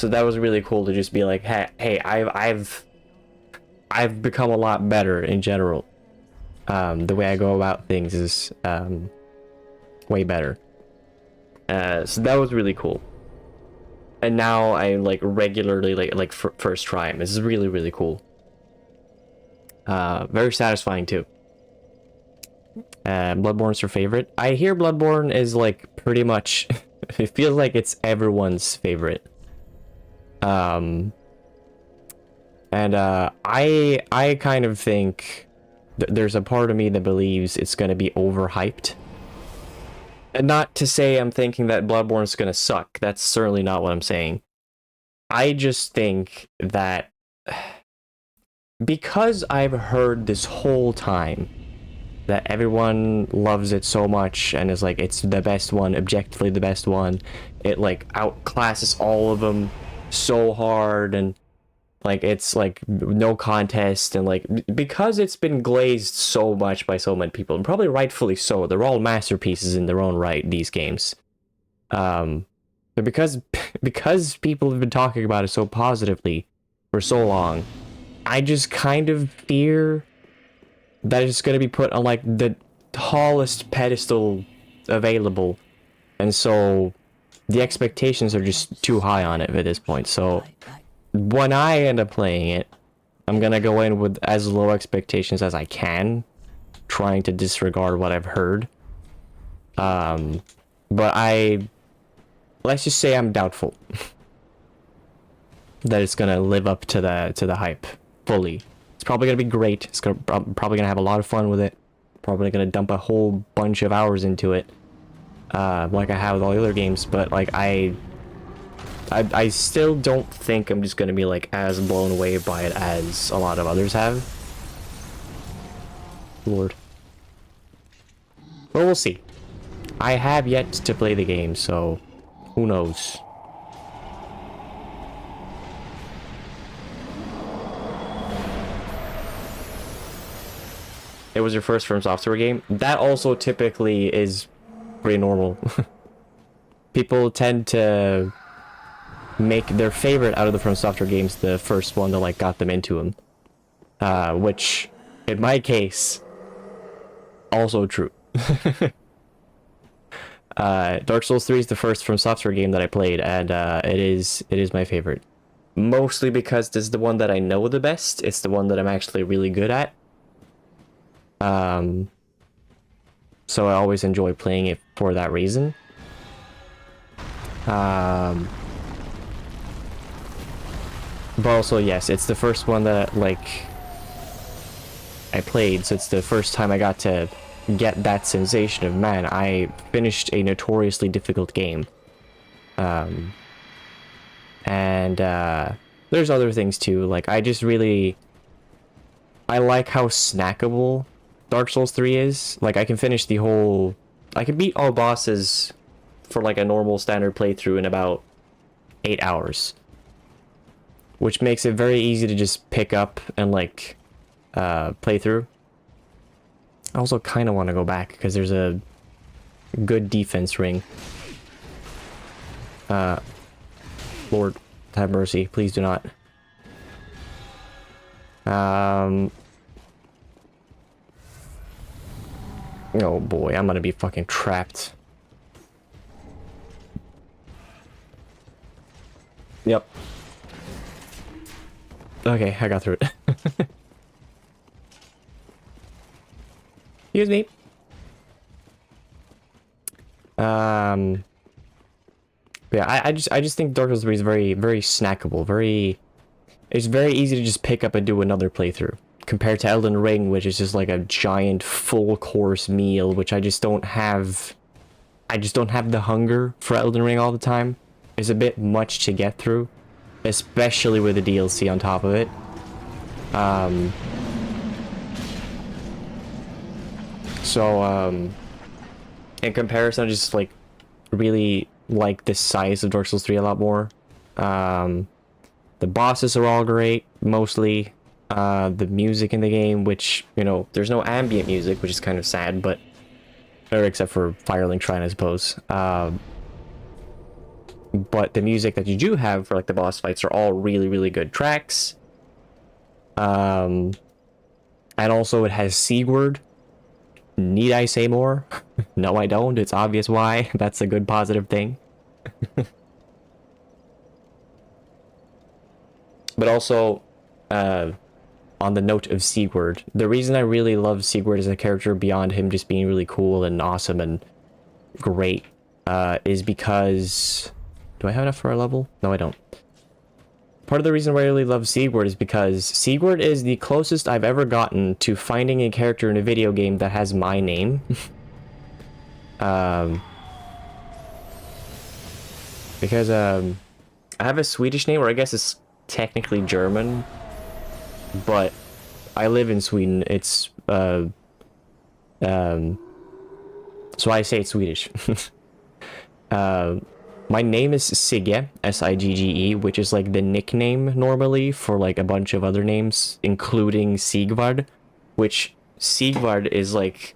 that was really cool to just be like, hey, I've become a lot better in general. The way I go about things is way better. So that was really cool. And now I like regularly like first try him. This is really, really cool. Very satisfying too. Bloodborne's your favorite. I hear Bloodborne is like pretty much it feels like it's everyone's favorite. I kind of think there's a part of me that believes it's going to be overhyped. And not to say I'm thinking that Bloodborne's going to suck. That's certainly not what I'm saying. I just think that because I've heard this whole time that everyone loves it so much and is like, it's the best one, objectively the best one. It like outclasses all of them so hard, and like it's like no contest, and like because it's been glazed so much by so many people, and probably rightfully so. They're all masterpieces in their own right, these games. But because people have been talking about it so positively for so long, I just kind of fear that it's going to be put on like the tallest pedestal available, and so the expectations are just too high on it at this point. So when I end up playing it, I'm gonna go in with as low expectations as I can, trying to disregard what I've heard. But let's just say I'm doubtful that it's gonna live up to the hype fully. It's probably gonna be great. It's probably gonna have a lot of fun with it. Probably gonna dump a whole bunch of hours into it, like I have with all the other games. But like I still don't think I'm just gonna be like as blown away by it as a lot of others have. Lord. But we'll see. I have yet to play the game, so who knows. It was your first From Software game? That also typically is pretty normal. People tend to make their favorite out of the From Software games the first one that like got them into them. Which, in my case, also true. Dark Souls 3 is the first From Software game that I played, and it is my favorite. Mostly because this is the one that I know the best. It's the one that I'm actually really good at. So I always enjoy playing it for that reason. But also, yes, it's the first one that, like, I played, so it's the first time I got to get that sensation of, man, I finished a notoriously difficult game. And there's other things too, like, I like how snackable Dark Souls 3 is. Like, I can finish I can beat all bosses for, like, a normal standard playthrough in about 8 hours. Which makes it very easy to just pick up and, like, play through. I also kind of want to go back, because there's a good defense ring. Lord, have mercy. Please do not. Oh boy, I'm gonna be fucking trapped. Yep. Okay, I got through it. Excuse me. Yeah, I just think Dark Souls 3 is very snackable. It's very easy to just pick up and do another playthrough. Compared to Elden Ring, which is just like a giant full course meal, which I just don't have the hunger for Elden Ring all the time. It's a bit much to get through, especially with the DLC on top of it. In comparison, I just like really like the size of Dark Souls 3 a lot more. The bosses are all great, mostly. The music in the game, which, you know, there's no ambient music, which is kind of sad, but... Or except for Firelink Shrine, I suppose. But the music that you do have for, like, the boss fights are all really good tracks. And also it has Sigurd. Need I say more? No, I don't. It's obvious why. That's a good positive thing. But also, on the note of Sigurd, the reason I really love Sigurd as a character beyond him just being really cool and awesome and great, is because... Do I have enough for a level? No, I don't. Part of the reason why I really love Sigurd is because Sigurd is the closest I've ever gotten to finding a character in a video game that has my name. Because, I have a Swedish name, or I guess it's technically German, but I live in Sweden. It's, so I say it's Swedish. My name is Sigge, S-I-G-G-E, which is like the nickname normally for like a bunch of other names, including Sigvard, which Sigvard is like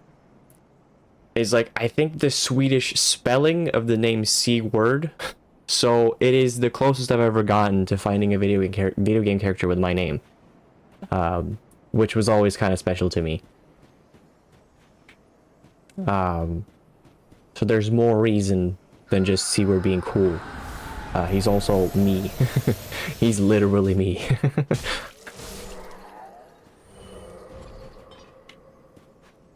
I think the Swedish spelling of the name Sigurd. So it is the closest I've ever gotten to finding a video game character with my name, which was always kind of special to me. So there's more reason than just Sigurd being cool. He's also me. He's literally me.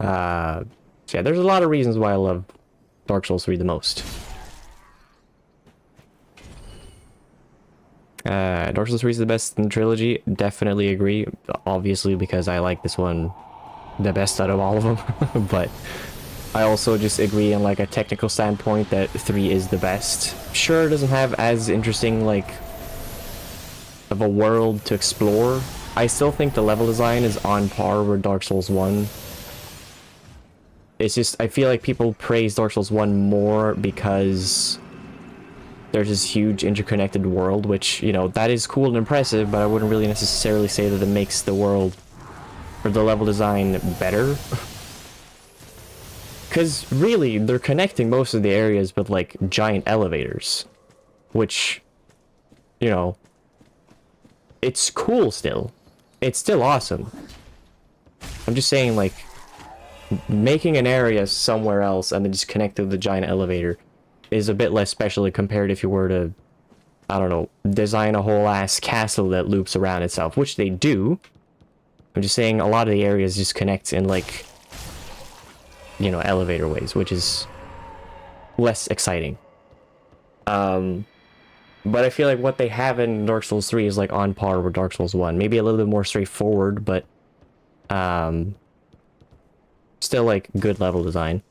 So yeah, there's a lot of reasons why I love Dark Souls 3 the most. Dark Souls 3 is the best in the trilogy. Definitely agree. Obviously, because I like this one the best out of all of them. But I also just agree on like a technical standpoint that 3 is the best. Sure, it doesn't have as interesting like of a world to explore. I still think the level design is on par with Dark Souls 1. It's just, I feel like people praise Dark Souls 1 more because there's this huge interconnected world, which, you know, that is cool and impressive, but I wouldn't really necessarily say that it makes the world or the level design better. Because really, they're connecting most of the areas with like giant elevators, which, you know, it's cool still. It's still awesome. I'm just saying, like, making an area somewhere else and then just connect to the giant elevator is a bit less special compared if you were to, I don't know, design a whole ass castle that loops around itself, which they do. I'm just saying a lot of the areas just connect in like, you know, elevator ways, which is less exciting. But I feel like what they have in Dark Souls 3 is like on par with Dark Souls 1. Maybe a little bit more straightforward, but still like good level design.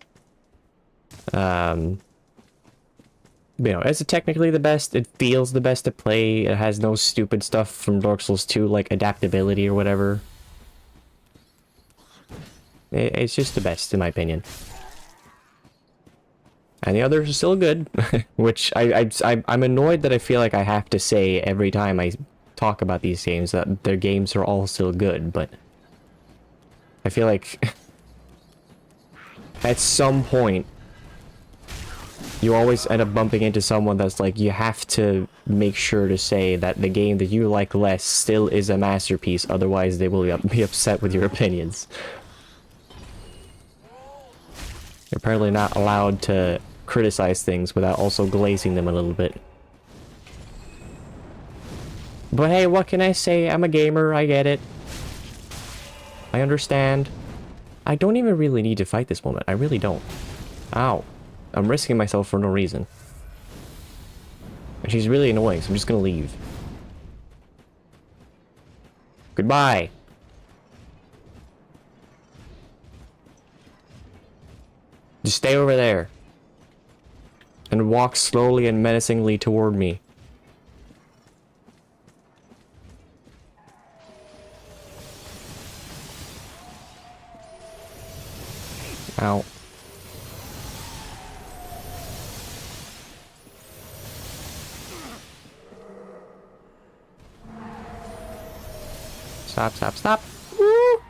You know, it's technically the best. It feels the best to play. It has no stupid stuff from Dark Souls 2 like adaptability or whatever. It's just the best in my opinion. And the others are still good, which I'm annoyed that I feel like I have to say every time I talk about these games that their games are all still good, but I feel like at some point you always end up bumping into someone that's like, you have to make sure to say that the game that you like less still is a masterpiece, otherwise they will be upset with your opinions. You're apparently not allowed to criticize things without also glazing them a little bit. But hey, what can I say? I'm a gamer, I get it. I understand. I don't even really need to fight this woman. I really don't. Ow. I'm risking myself for no reason. And she's really annoying, so I'm just gonna leave. Goodbye. Just stay over there. And walk slowly and menacingly toward me. Ow. Stop, stop, stop. Woo!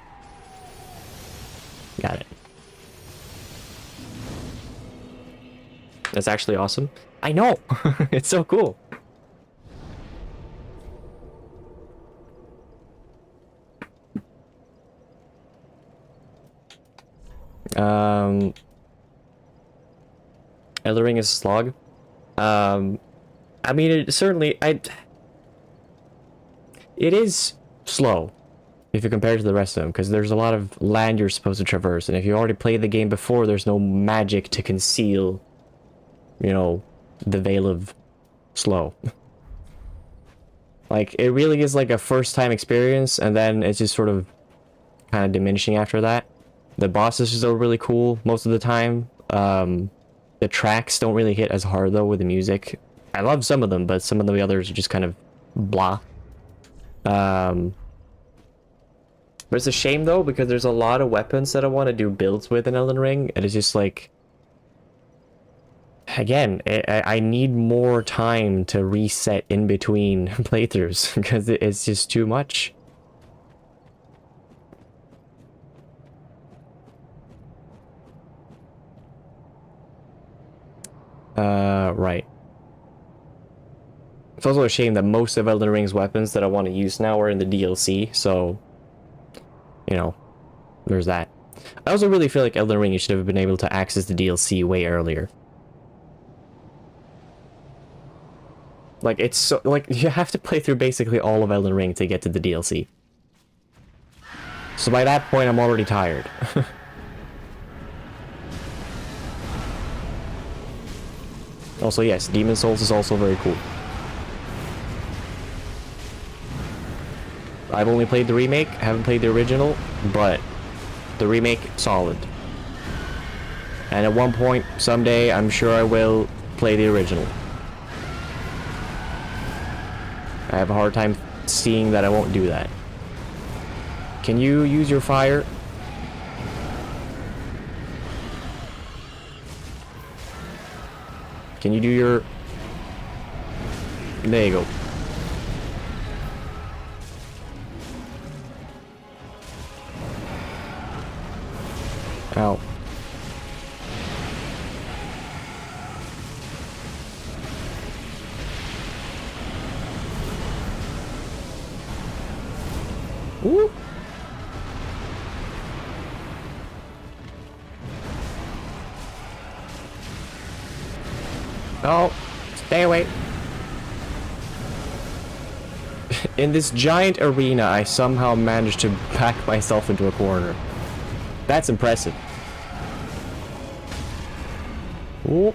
Got it. That's actually awesome. I know! It's so cool. Elden Ring is a slog. I mean, it certainly, it is slow if you compare it to the rest of them, because there's a lot of land you're supposed to traverse, and if you already played the game before, there's no magic to conceal, you know, the veil of slow. Like, it really is like a first-time experience, and then it's just sort of kind of diminishing after that. The bosses are still really cool most of the time. The tracks don't really hit as hard, though, with the music. I love some of them, but some of the others are just kind of blah. But it's a shame, though, because there's a lot of weapons that I want to do builds with in Elden Ring, and it's just like... Again, I need more time to reset in between playthroughs, because it's just too much. Right. It's also a shame that most of Elden Ring's weapons that I want to use now are in the DLC, so... You know, there's that. I also really feel like Elden Ring, you should have been able to access the DLC way earlier. Like, it's so... Like, you have to play through basically all of Elden Ring to get to the DLC. So by that point, I'm already tired. Also, yes, Demon's Souls is also very cool. I've only played the remake, haven't played the original, but the remake, solid. And at one point, someday, I'm sure I will play the original. I have a hard time seeing that I won't do that. Can you use your fire? Can you do your... There you go. Ow. Woo! Oh, stay away. In this giant arena, I somehow managed to back myself into a corner. That's impressive. Ooh.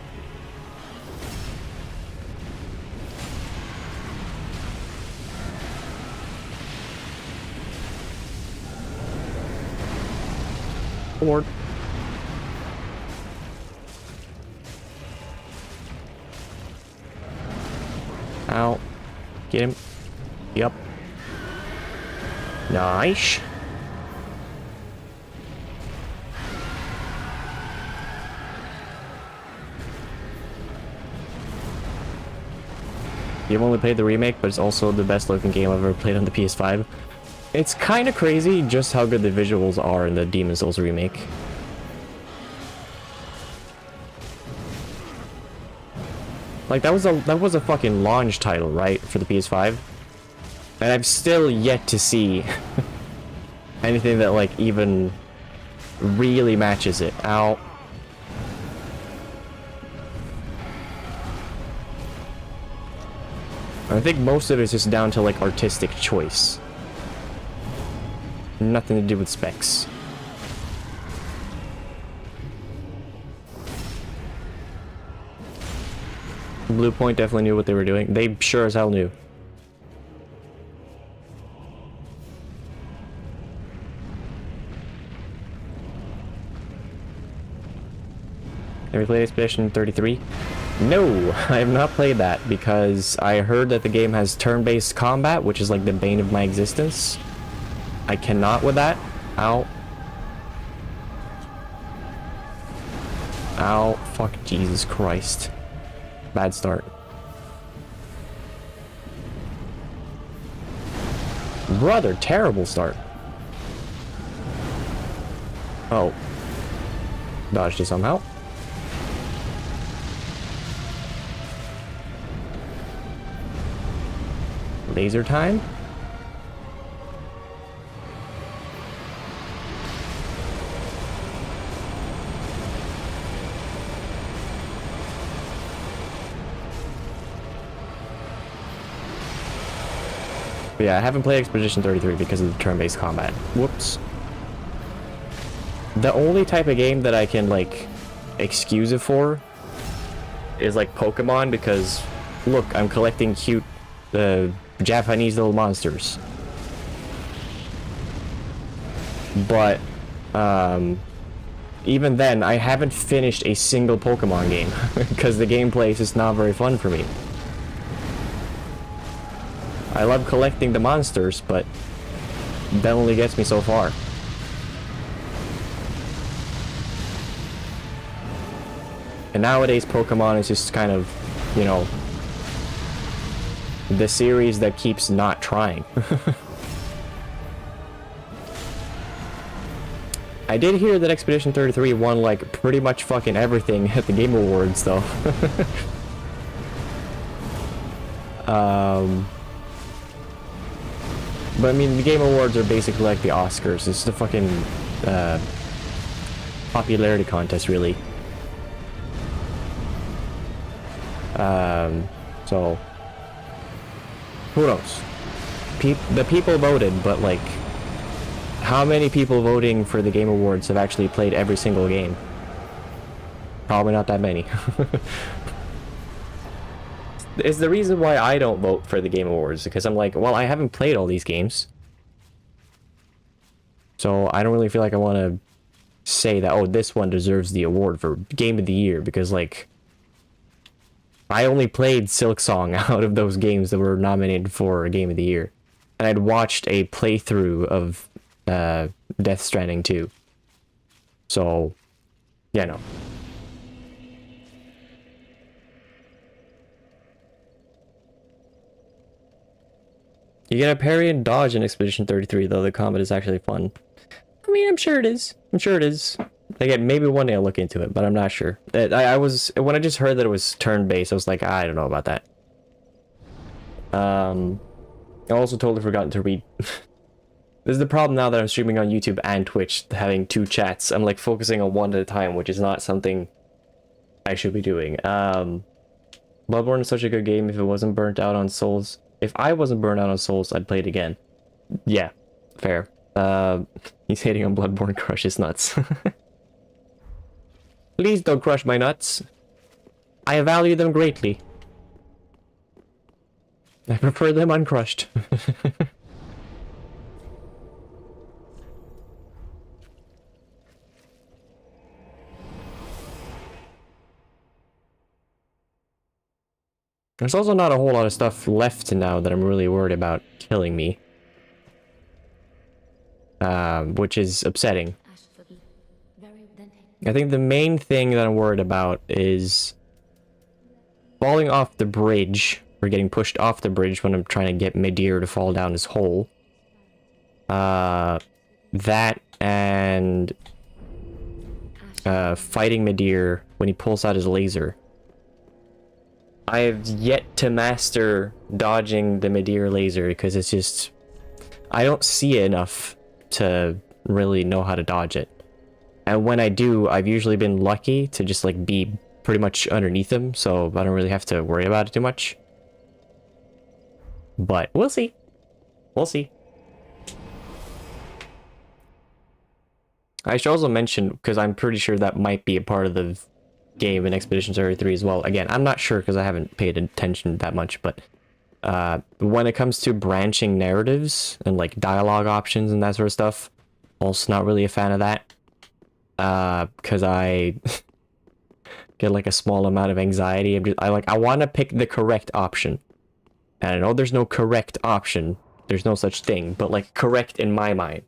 Forward. Ow. Get him. Yep. Nice. You've only played the remake, but it's also the best looking game I've ever played on the PS5. It's kind of crazy just how good the visuals are in the Demon's Souls remake. Like, that was a fucking launch title, right, for the PS5? And I've still yet to see anything that, like, even really matches it. Ow. I think most of it is just down to like artistic choice. Nothing to do with specs. Blue Point definitely knew what they were doing. They sure as hell knew. Have you played Expedition 33? No, I have not played that because I heard that the game has turn-based combat, which is like the bane of my existence. I cannot with that. Ow. Ow. Fuck Jesus Christ. Bad start. Brother, terrible start. Oh. Dodged it somehow. Laser time? But yeah, I haven't played Expedition 33 because of the turn-based combat. Whoops. The only type of game that I can, like, excuse it for is, like, Pokemon, because, look, I'm collecting cute, Japanese little monsters. But, even then, I haven't finished a single Pokemon game, because the gameplay is just not very fun for me. I love collecting the monsters, but that only gets me so far. And nowadays, Pokemon is just kind of, you know, the series that keeps not trying. I did hear that Expedition 33 won, like, pretty much fucking everything at the Game Awards, though. But I mean, the Game Awards are basically like the Oscars. It's the fucking popularity contest, really. So who knows? The people voted, but like, how many people voting for the Game Awards have actually played every single game? Probably not that many. Is the reason why I don't vote for the Game Awards, because I'm like, well, I haven't played all these games, so I don't really feel like I want to say that, oh, this one deserves the award for Game of the Year, because, like, I only played Silksong out of those games that were nominated for Game of the Year, and I'd watched a playthrough of Death Stranding 2, so, yeah, no. You get a parry and dodge in Expedition 33, though the combat is actually fun. I mean, I'm sure it is. I'm sure it is. Again, maybe one day I'll look into it, but I'm not sure. I was, when I just heard that it was turn-based, I was like, I don't know about that. I also totally forgotten to read. This is the problem now that I'm streaming on YouTube and Twitch, having two chats. I'm like focusing on one at a time, which is not something I should be doing. Bloodborne is such a good game. If it wasn't burnt out on Souls, if I wasn't burnt out on Souls, I'd play it again. Yeah, fair. He's hating on Bloodborne. Crush his nuts. Please don't crush my nuts. I value them greatly. I prefer them uncrushed. There's also not a whole lot of stuff left now that I'm really worried about killing me. Which is upsetting. I think the main thing that I'm worried about is falling off the bridge, or getting pushed off the bridge when I'm trying to get Midir to fall down his hole. That and fighting Midir when he pulls out his laser. I have yet to master dodging the Midir laser because it's just, I don't see it enough to really know how to dodge it. And when I do, I've usually been lucky to just like be pretty much underneath him, so I don't really have to worry about it too much. But we'll see. We'll see. I should also mention, because I'm pretty sure that might be a part of the game in Expedition 33 as well. Again, I'm not sure because I haven't paid attention that much, but when it comes to branching narratives and like dialogue options and that sort of stuff, also not really a fan of that. Because I get like a small amount of anxiety. I want to pick the correct option. And I know there's no correct option. There's no such thing, but like correct in my mind.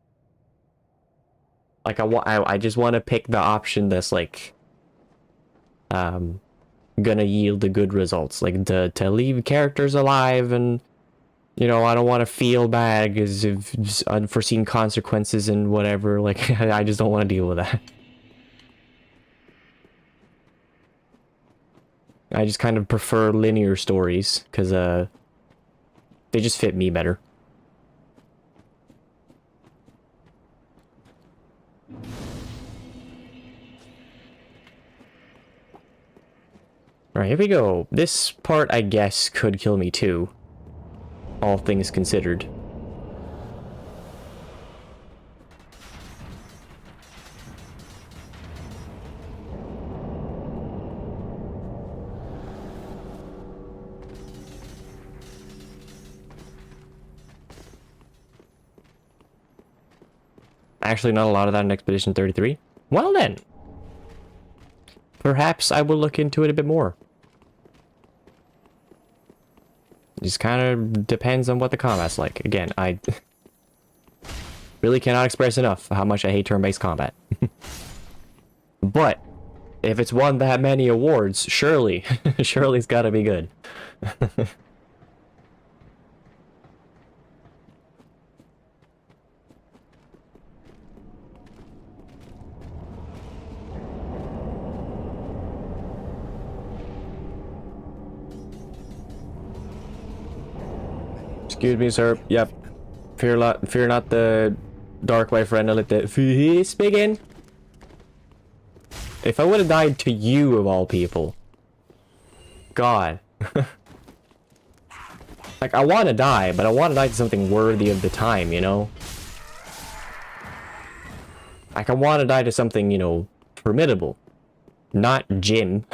Like I just want to pick the option that's like gonna yield the good results, like to leave characters alive, and you know, I don't want to feel bad because of unforeseen consequences and whatever. Like I just don't want to deal with that. I just kind of prefer linear stories because they just fit me better. Alright, here we go. This part, I guess, could kill me too. All things considered. Actually, not a lot of that in Expedition 33. Well then. Perhaps I will look into it a bit more. Just kind of depends on what the combat's like. Again, I really cannot express enough how much I hate turn-based combat. But if it's won that many awards, surely, surely it's gotta be good. Excuse me, sir. Yep. Fear not the dark, my friend. I'll let the feast begin. If I would have died to you, of all people. God. Like, I want to die, but I want to die to something worthy of the time, you know? Like, I want to die to something, you know, formidable. Not Jim.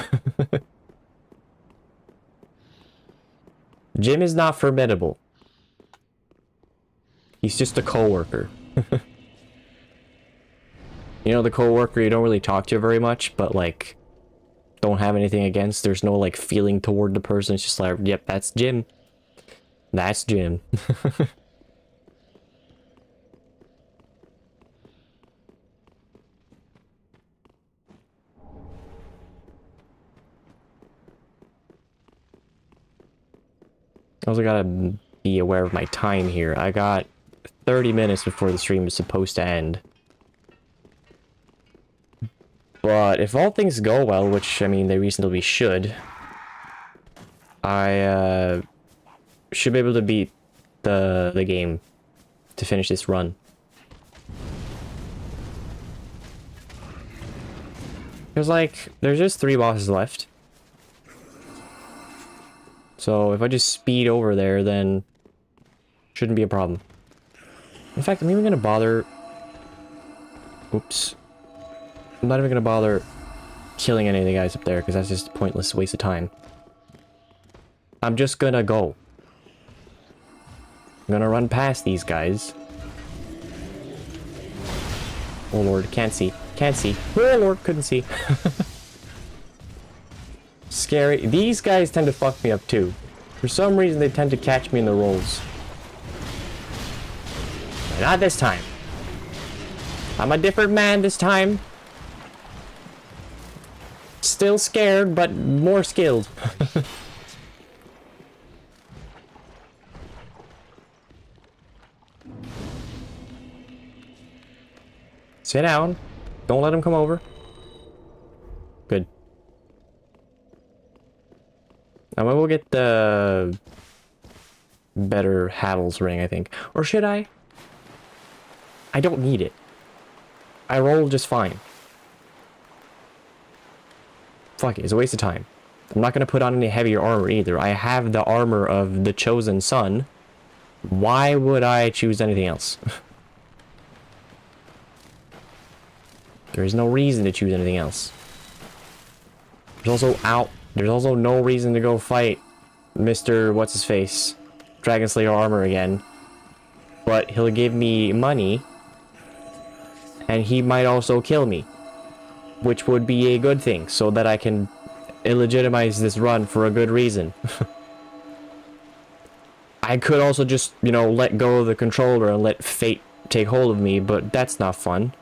Jim is not formidable. He's just a coworker. You know, the coworker you don't really talk to very much, but like don't have anything against. There's no like feeling toward the person. It's just like, yep, that's Jim. That's Jim. I also gotta be aware of my time here. I got 30 minutes before the stream is supposed to end. But if all things go well, which, I mean, they reasonably should, I should be able to beat the game to finish this run. There's like, there's just 3 bosses left. So if I just speed over there, then shouldn't be a problem. In fact, I'm even gonna bother... Oops. I'm not even gonna bother killing any of the guys up there, because that's just a pointless waste of time. I'm just gonna go. I'm gonna run past these guys. Oh lord, can't see. Can't see. Oh lord, couldn't see. Scary. These guys tend to fuck me up too. For some reason, they tend to catch me in the rolls. But not this time. I'm a different man this time. Still scared, but more skilled. Sit down. Don't let him come over. Good. Now we'll get the better Havel's ring, I think. Or should I? I don't need it. I roll just fine. Fuck it, it's a waste of time. I'm not gonna put on any heavier armor either. I have the armor of the Chosen Son, Why would I choose anything else? There is no reason to choose anything else. There's also no reason to go fight Mr. What's-his-face, Dragon Slayer armor again. But he'll give me money, and he might also kill me, which would be a good thing, so that I can illegitimize this run for a good reason. I could also just, you know, let go of the controller and let fate take hold of me, but that's not fun.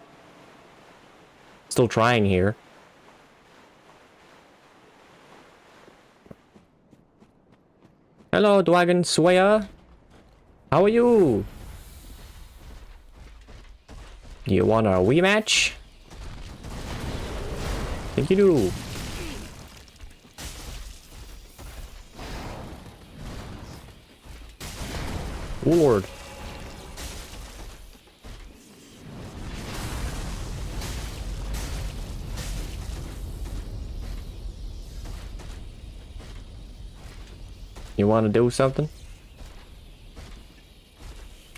Still trying here. Hello, Dragon Slayer. How are you? Do you want a rematch? I think you do. Lord. You want to do something?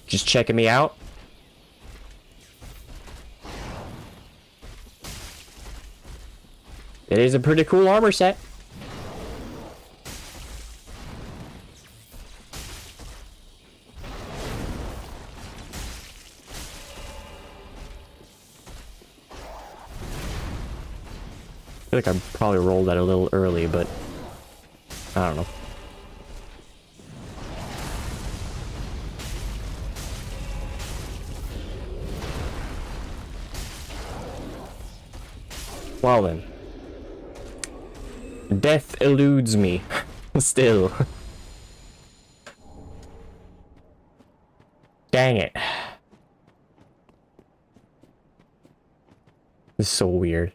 Just checking me out? It is a pretty cool armor set. I feel like I probably rolled that a little early, but I don't know. Well then. Death eludes me. Still. Dang it. This is so weird.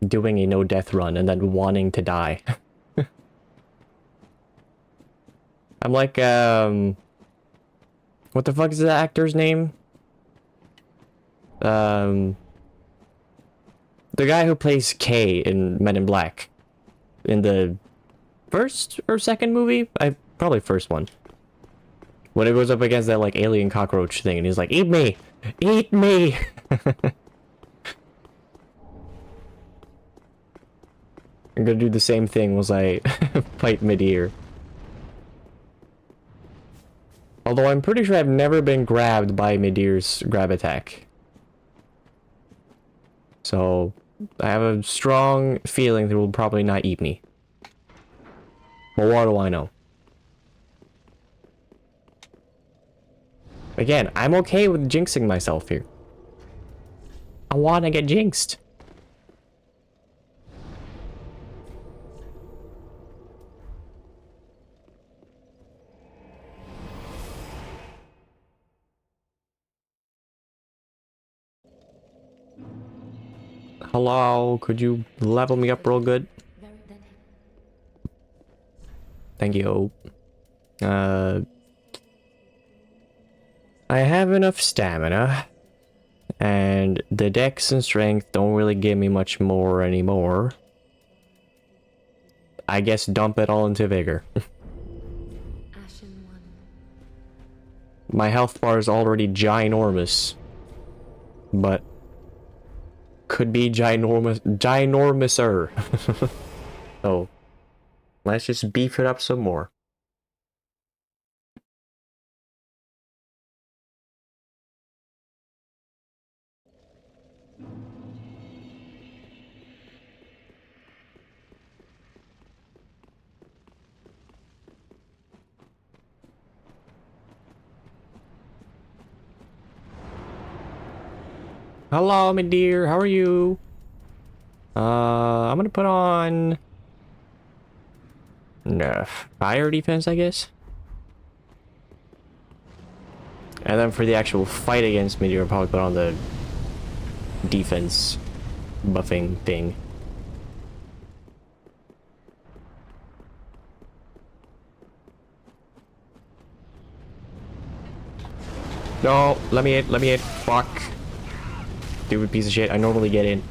Doing a no-death run and then wanting to die. I'm like, what the fuck is the actor's name? The guy who plays K in Men in Black. In the first or second movie? Probably first one. When it goes up against that, like, alien cockroach thing, and he's like, "Eat me! Eat me!" I'm gonna do the same thing once I fight Midir. Although I'm pretty sure I've never been grabbed by Midir's grab attack. So, I have a strong feeling they will probably not eat me. But what do I know? Again, I'm okay with jinxing myself here. I wanna get jinxed. Hello, could you level me up real good? Thank you. I have enough stamina, and the dex and strength don't really give me much more anymore. I guess dump it all into vigor. My health bar is already ginormous, but could be ginormouser. So let's just beef it up some more. Hello, my dear. How are you? I'm gonna put on fire defense, I guess. And then for the actual fight against me, I'll probably put on the defense buffing thing. No, let me hit. Fuck. Stupid piece of shit. I normally get in.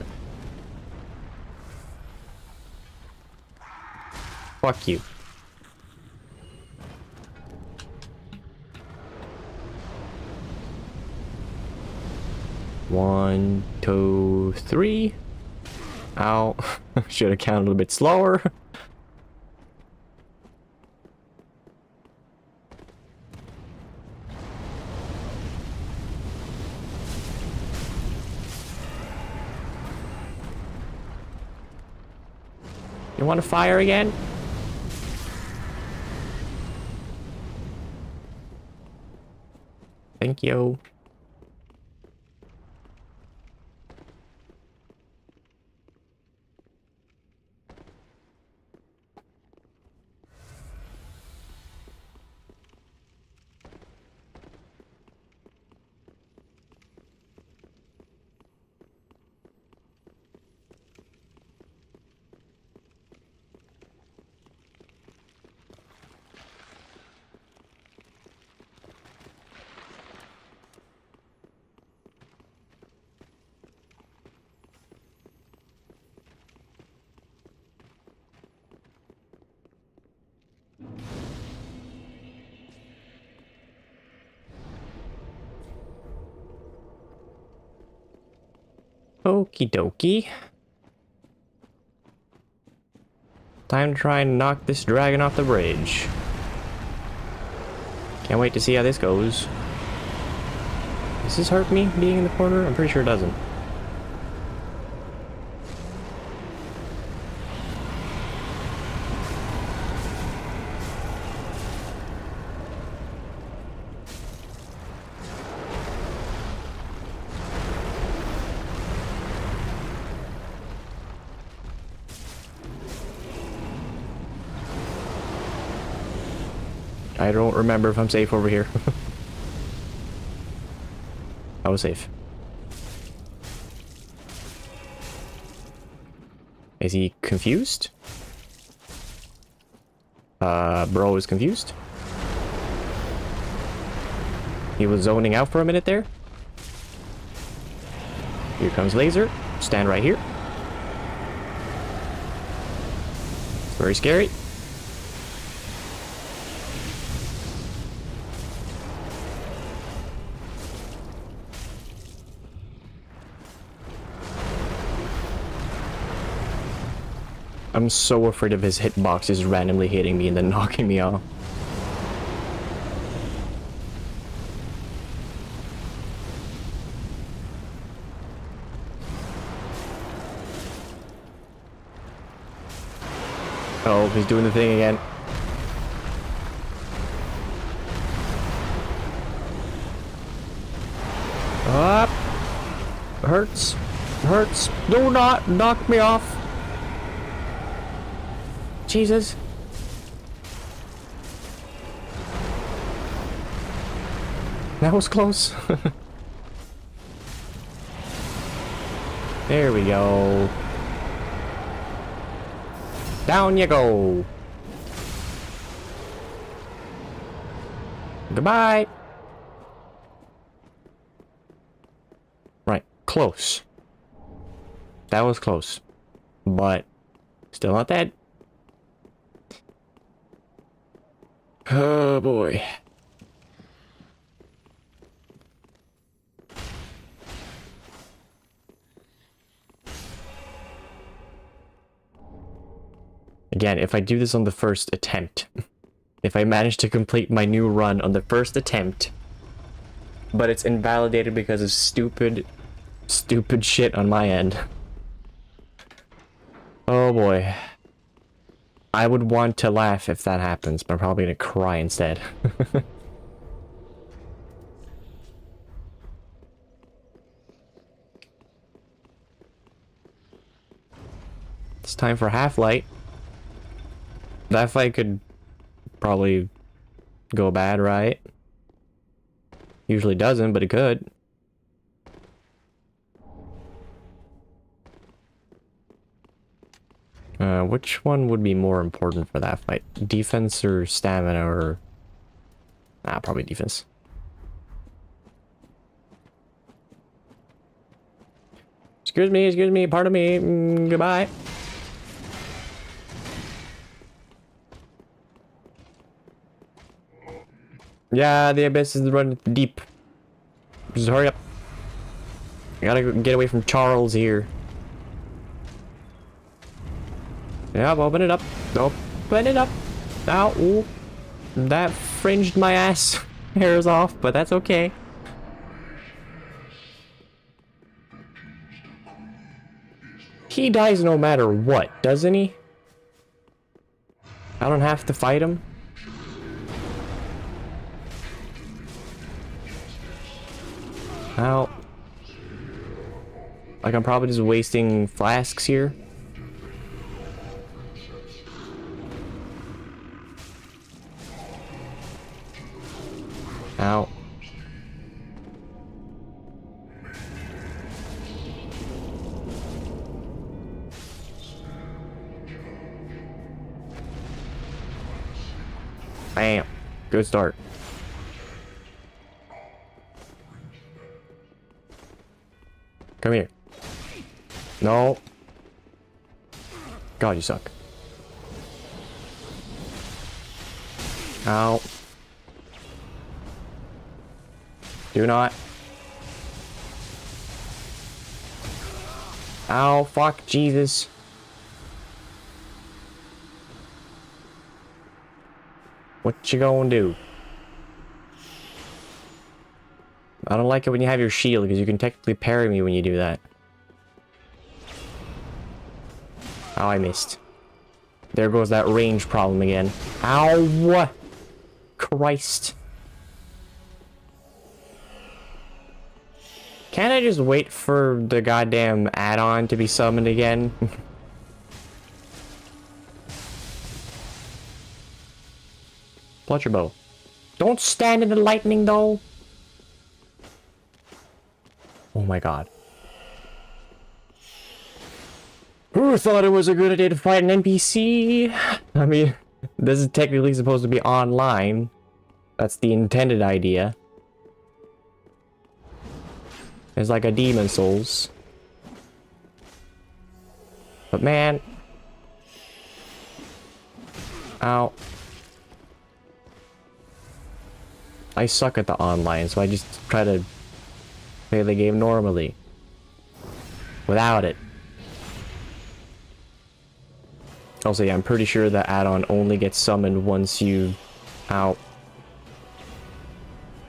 Fuck you. 1, 2, 3. Ow. Should have counted a little bit slower. You want to fire again? Thank you. Okie dokie. Time to try and knock this dragon off the bridge. Can't wait to see how this goes. Does this hurt me being in the corner? I'm pretty sure it doesn't. I don't remember if I'm safe over here. I was safe. Is he confused? Bro is confused. He was zoning out for a minute there. Here comes laser. Stand right here. It's very scary. I'm so afraid of his hitboxes randomly hitting me and then knocking me off. Oh, he's doing the thing again. Up. Hurts. Hurts. Do not knock me off. Jesus. That was close. There we go. Down you go. Goodbye. Right, close. That was close. But still not dead. Oh boy. Again, if I do this on the first attempt, if I manage to complete my new run on the first attempt, but it's invalidated because of stupid shit on my end. Oh boy. I would want to laugh if that happens, but I'm probably gonna cry instead. It's time for Half-Light. That fight could probably go bad, right? Usually doesn't, but it could. Which one would be more important for that fight? Defense or stamina or... Nah, probably defense. Excuse me, pardon me, goodbye. Yeah, the abyss is running deep. Just hurry up. I gotta get away from Charles here. Yeah, open it up. Open it up. Ow, ooh. That fringed my ass hairs off, but that's okay. He dies no matter what, doesn't he? I don't have to fight him. Ow. Like, I'm probably just wasting flasks here. Ow. Bam. Good start. Come here. No. God, you suck. Ow. Do not. Ow, fuck, Jesus. What you gonna do? I don't like it when you have your shield, because you can technically parry me when you do that. Oh, I missed. There goes that range problem again. Ow! Christ. Can't I just wait for the goddamn add-on to be summoned again? Fletcher bow. Don't stand in the lightning, though. Oh my god. Who thought it was a good idea to fight an NPC? I mean, this is technically supposed to be online. That's the intended idea. It's like a Demon Souls. But man. Ow. I suck at the online, so I just try to play the game normally. Without it. Also, yeah, I'm pretty sure the add-on only gets summoned once you've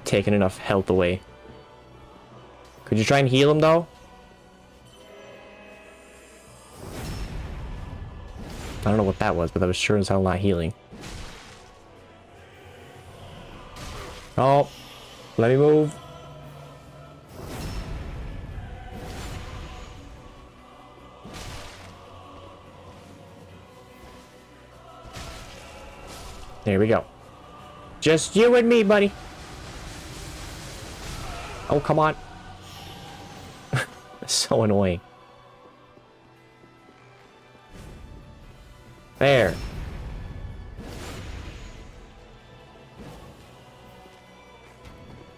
taken enough health away. Could you try and heal him, though? I don't know what that was, but that was sure as hell not healing. Oh, let me move. There we go. Just you and me, buddy. Oh, come on. So annoying. There.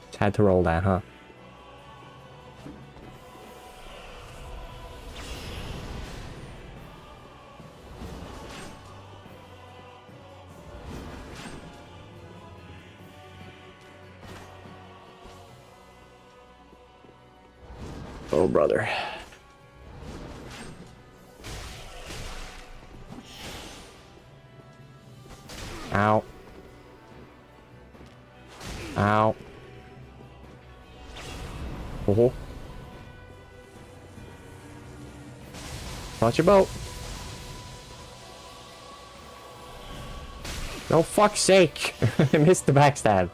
Just had to roll that, huh? Oh, brother. Ow. Ow. Oh. Watch your boat. No, fuck's sake. I missed the backstab.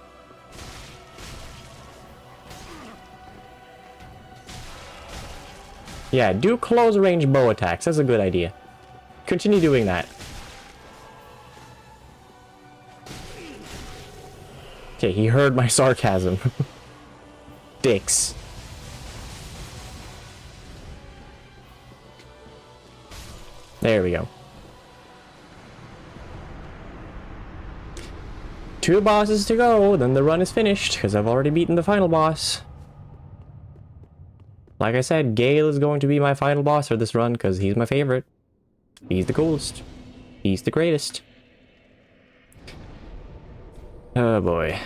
Yeah, do close range bow attacks. That's a good idea. Continue doing that. Okay, he heard my sarcasm. Dicks. There we go. 2 bosses to go, then the run is finished, because I've already beaten the final boss. Like I said, Gale is going to be my final boss for this run, because he's my favorite. He's the coolest. He's the greatest. Oh boy.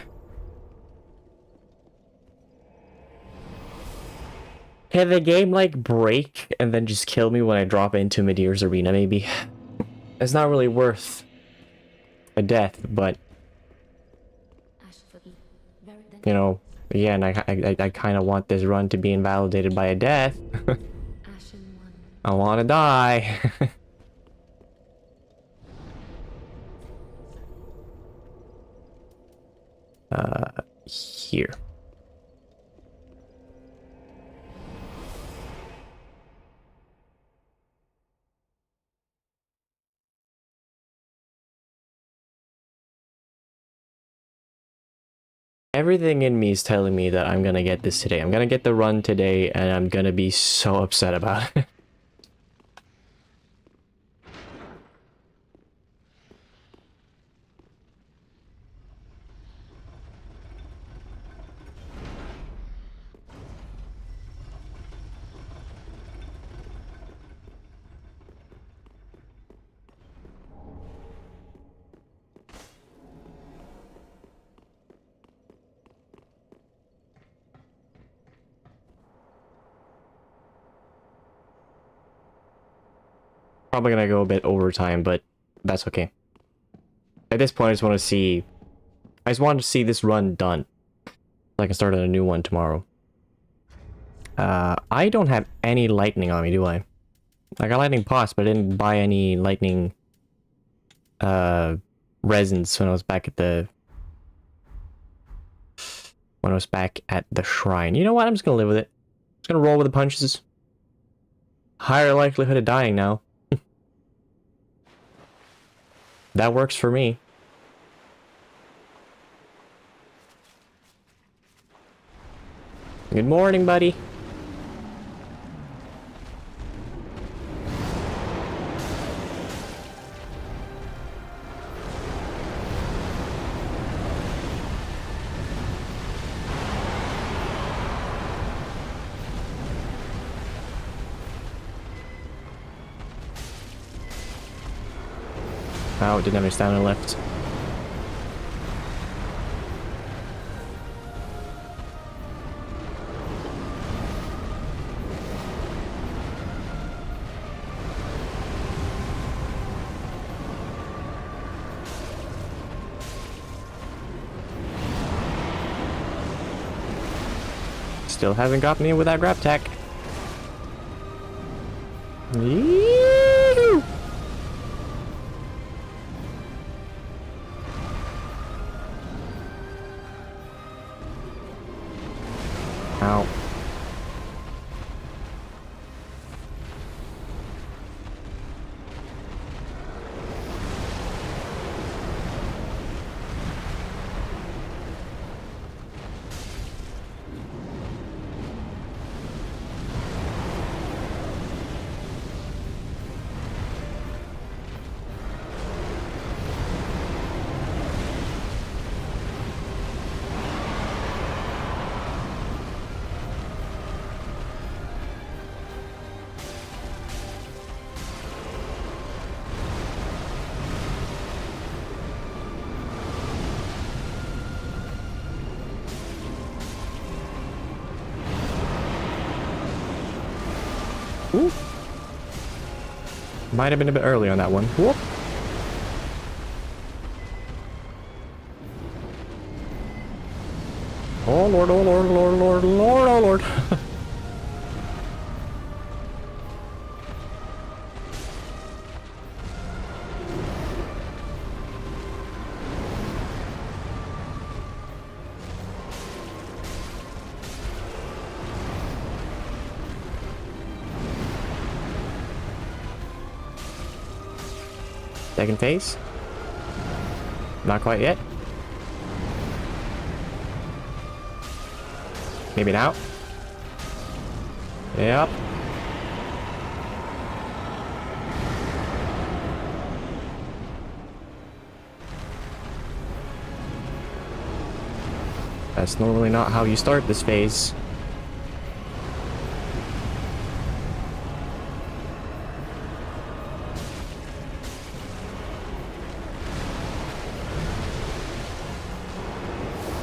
Can the game like break and then just kill me when I drop into Midir's arena maybe? It's not really worth a death, but you know, again, I kind of want this run to be invalidated by a death. I want to die. Here. Everything in me is telling me that I'm gonna get this today. I'm gonna get the run today, and I'm gonna be so upset about it. Probably gonna go a bit overtime, but that's okay. At this point, I just want to see... I just want to see this run done. So I can start on a new one tomorrow. I don't have any lightning on me, do I? I got lightning pots, but I didn't buy any lightning... resins when I was back at the... When I was back at the shrine. You know what? I'm just gonna live with it. Just gonna roll with the punches. Higher likelihood of dying now. That works for me. Good morning, buddy. Oh, it didn't have any stamina left. Still hasn't got me with that grab tack. Yee-hoo! Ow. Ooh. Might have been a bit early on that one. Whoop. Oh lord, oh lord, lord, lord, lord, oh lord. Second phase. Not quite yet. Maybe now. Yep. That's normally not how you start this phase.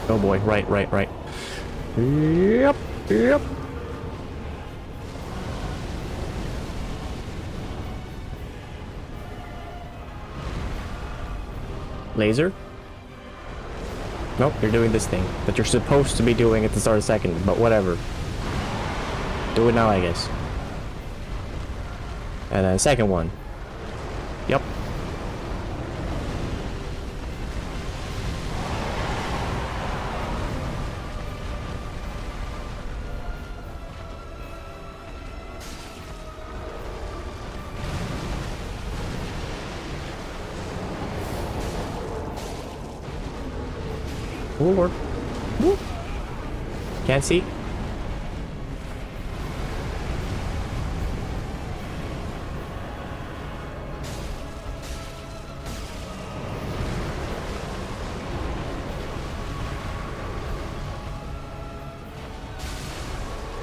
Oh boy, right. Yep. Laser? Nope, you're doing this thing that you're supposed to be doing at the start of second, but whatever. Do it now, I guess. And then second one. Yep. Oh Lord. Woo. Can't see.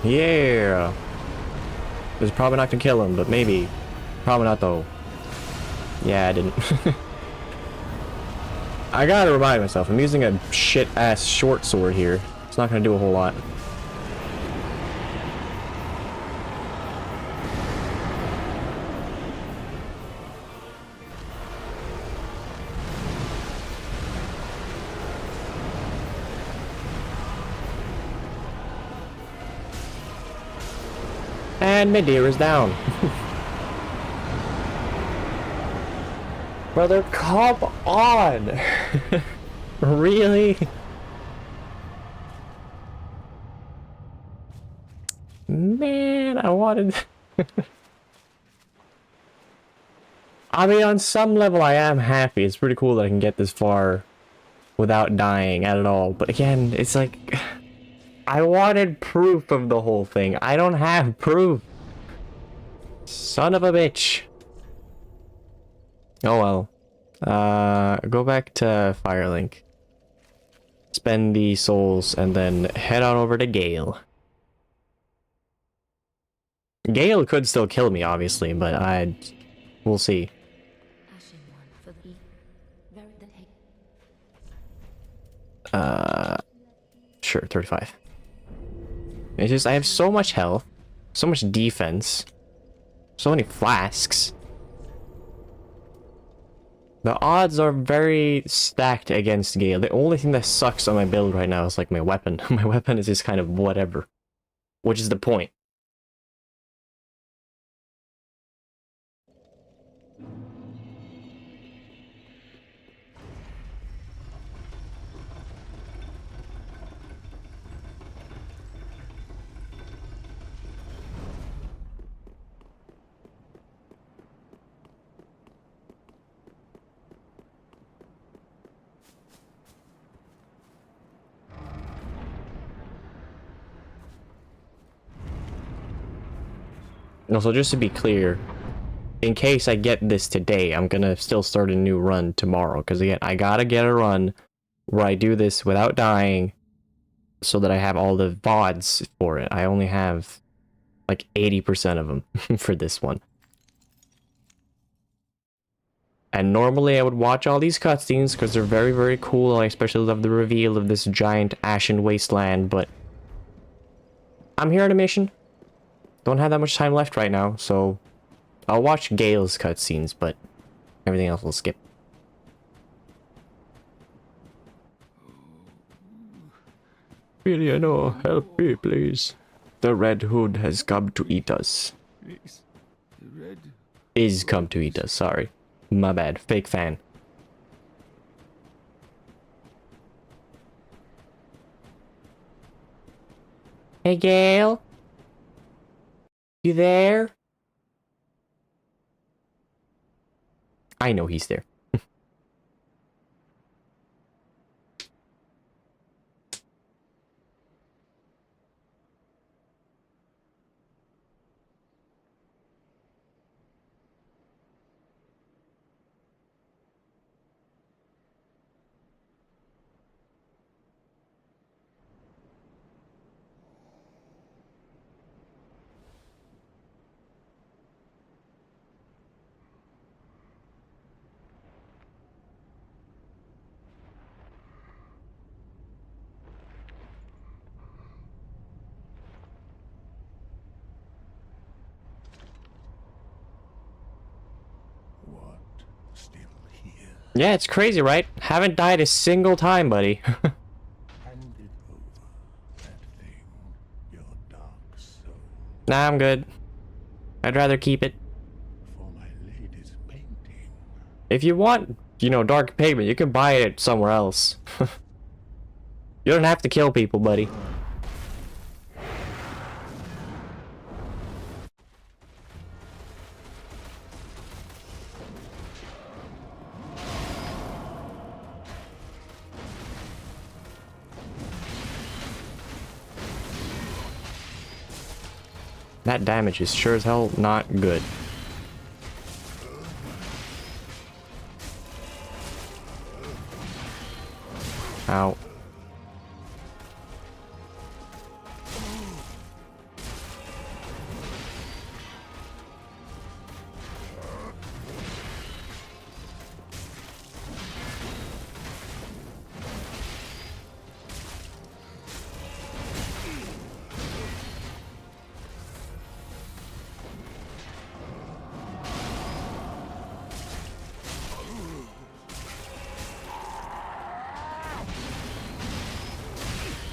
Yeah. This is probably not gonna kill him, but maybe. Probably not though. Yeah, I didn't. I gotta remind myself, I'm using a shit-ass short sword here. It's not gonna do a whole lot. And mid-deer is down. Brother, come on! Really? Man, I wanted... I mean, on some level I am happy. It's pretty cool that I can get this far without dying at all. But again, it's like... I wanted proof of the whole thing. I don't have proof. Son of a bitch. Oh well. Go back to Firelink. Spend the souls and then head on over to Gale. Gale could still kill me, obviously, but we'll see. Sure, 35. It's just, I have so much health, so much defense, so many flasks. The odds are very stacked against Gale. The only thing that sucks on my build right now is like my weapon. My weapon is just kind of whatever, which is the point. Also, just to be clear, in case I get this today, I'm gonna still start a new run tomorrow. Because again, I gotta get a run where I do this without dying, so that I have all the VODs for it. I only have like 80% of them for this one. And normally I would watch all these cutscenes because they're very, very cool. I especially love the reveal of this giant ashen wasteland, but I'm here on a mission. Don't have that much time left right now, so I'll watch Gale's cutscenes, but everything else will skip. Eleanor, help me, please. The Red Hood has come to eat us. Is come to eat us, sorry. My bad, fake fan. Hey, Gale? You there? I know he's there. Yeah, it's crazy, right? Haven't died a single time, buddy. Hand it over, that thing, your dark soul, Nah, I'm good. I'd rather keep it. for my lady's painting. If you want, you know, dark pigment, you can buy it somewhere else. You don't have to kill people, buddy. That damage is sure as hell not good. Ow.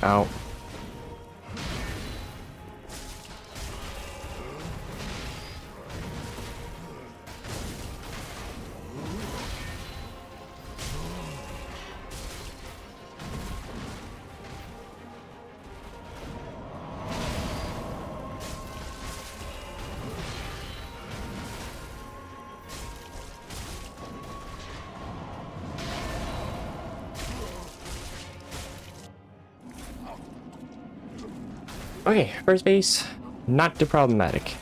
Ow. Okay, first base, not too problematic.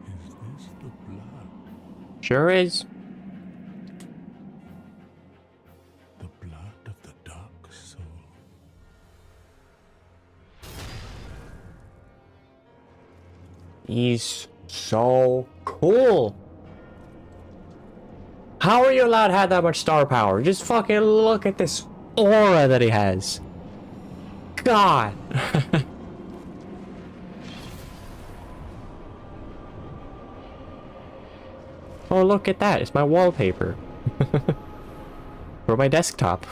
Is this the blood? Sure is. The blood of the dark soul? He's so cool. How are you allowed to have that much star power? Just fucking look at this aura that he has. God. Oh, look at that. It's my wallpaper. For my desktop.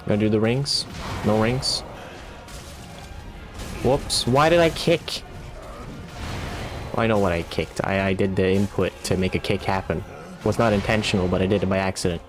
Gonna do the rings? No rings? Whoops. Why did I kick? Well, I know what I kicked. I did the input to make a kick happen. Was not intentional, but I did it by accident.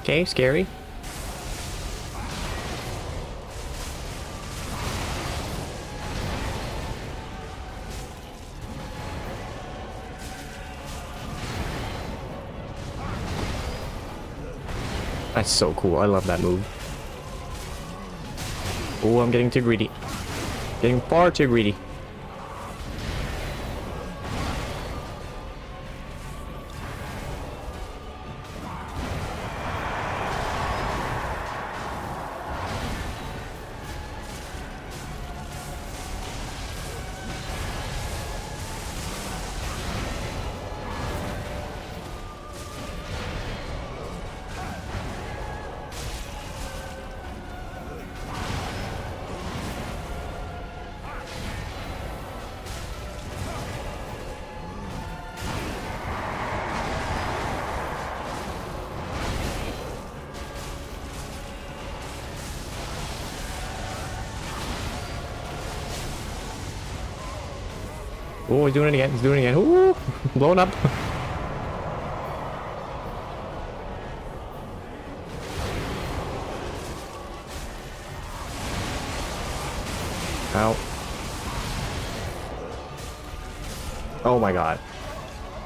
Okay, scary. That's so cool. I love that move. Oh, I'm getting too greedy. Getting far too greedy. Oh, he's doing it again. He's doing it again. Ooh, blowing up. Ow. Oh my god.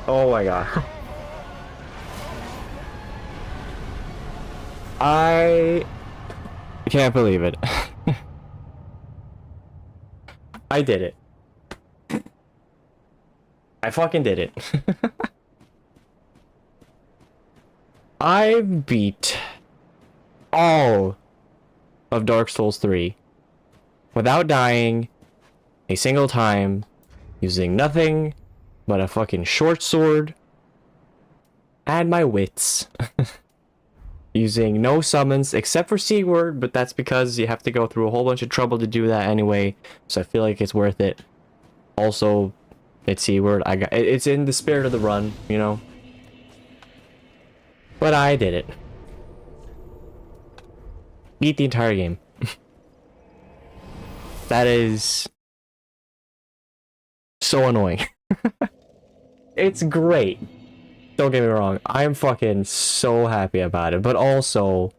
Oh my god. I can't believe it. I did it. I fucking did it. I beat all of Dark Souls 3 without dying a single time, using nothing but a fucking short sword and my wits. Using no summons except for Seaward, but that's because you have to go through a whole bunch of trouble to do that anyway, so I feel like it's worth it. Also, it's Seaward. It's in the spirit of the run, you know. But I did it. Beat the entire game. That is so annoying. It's great. Don't get me wrong. I'm fucking so happy about it. But also,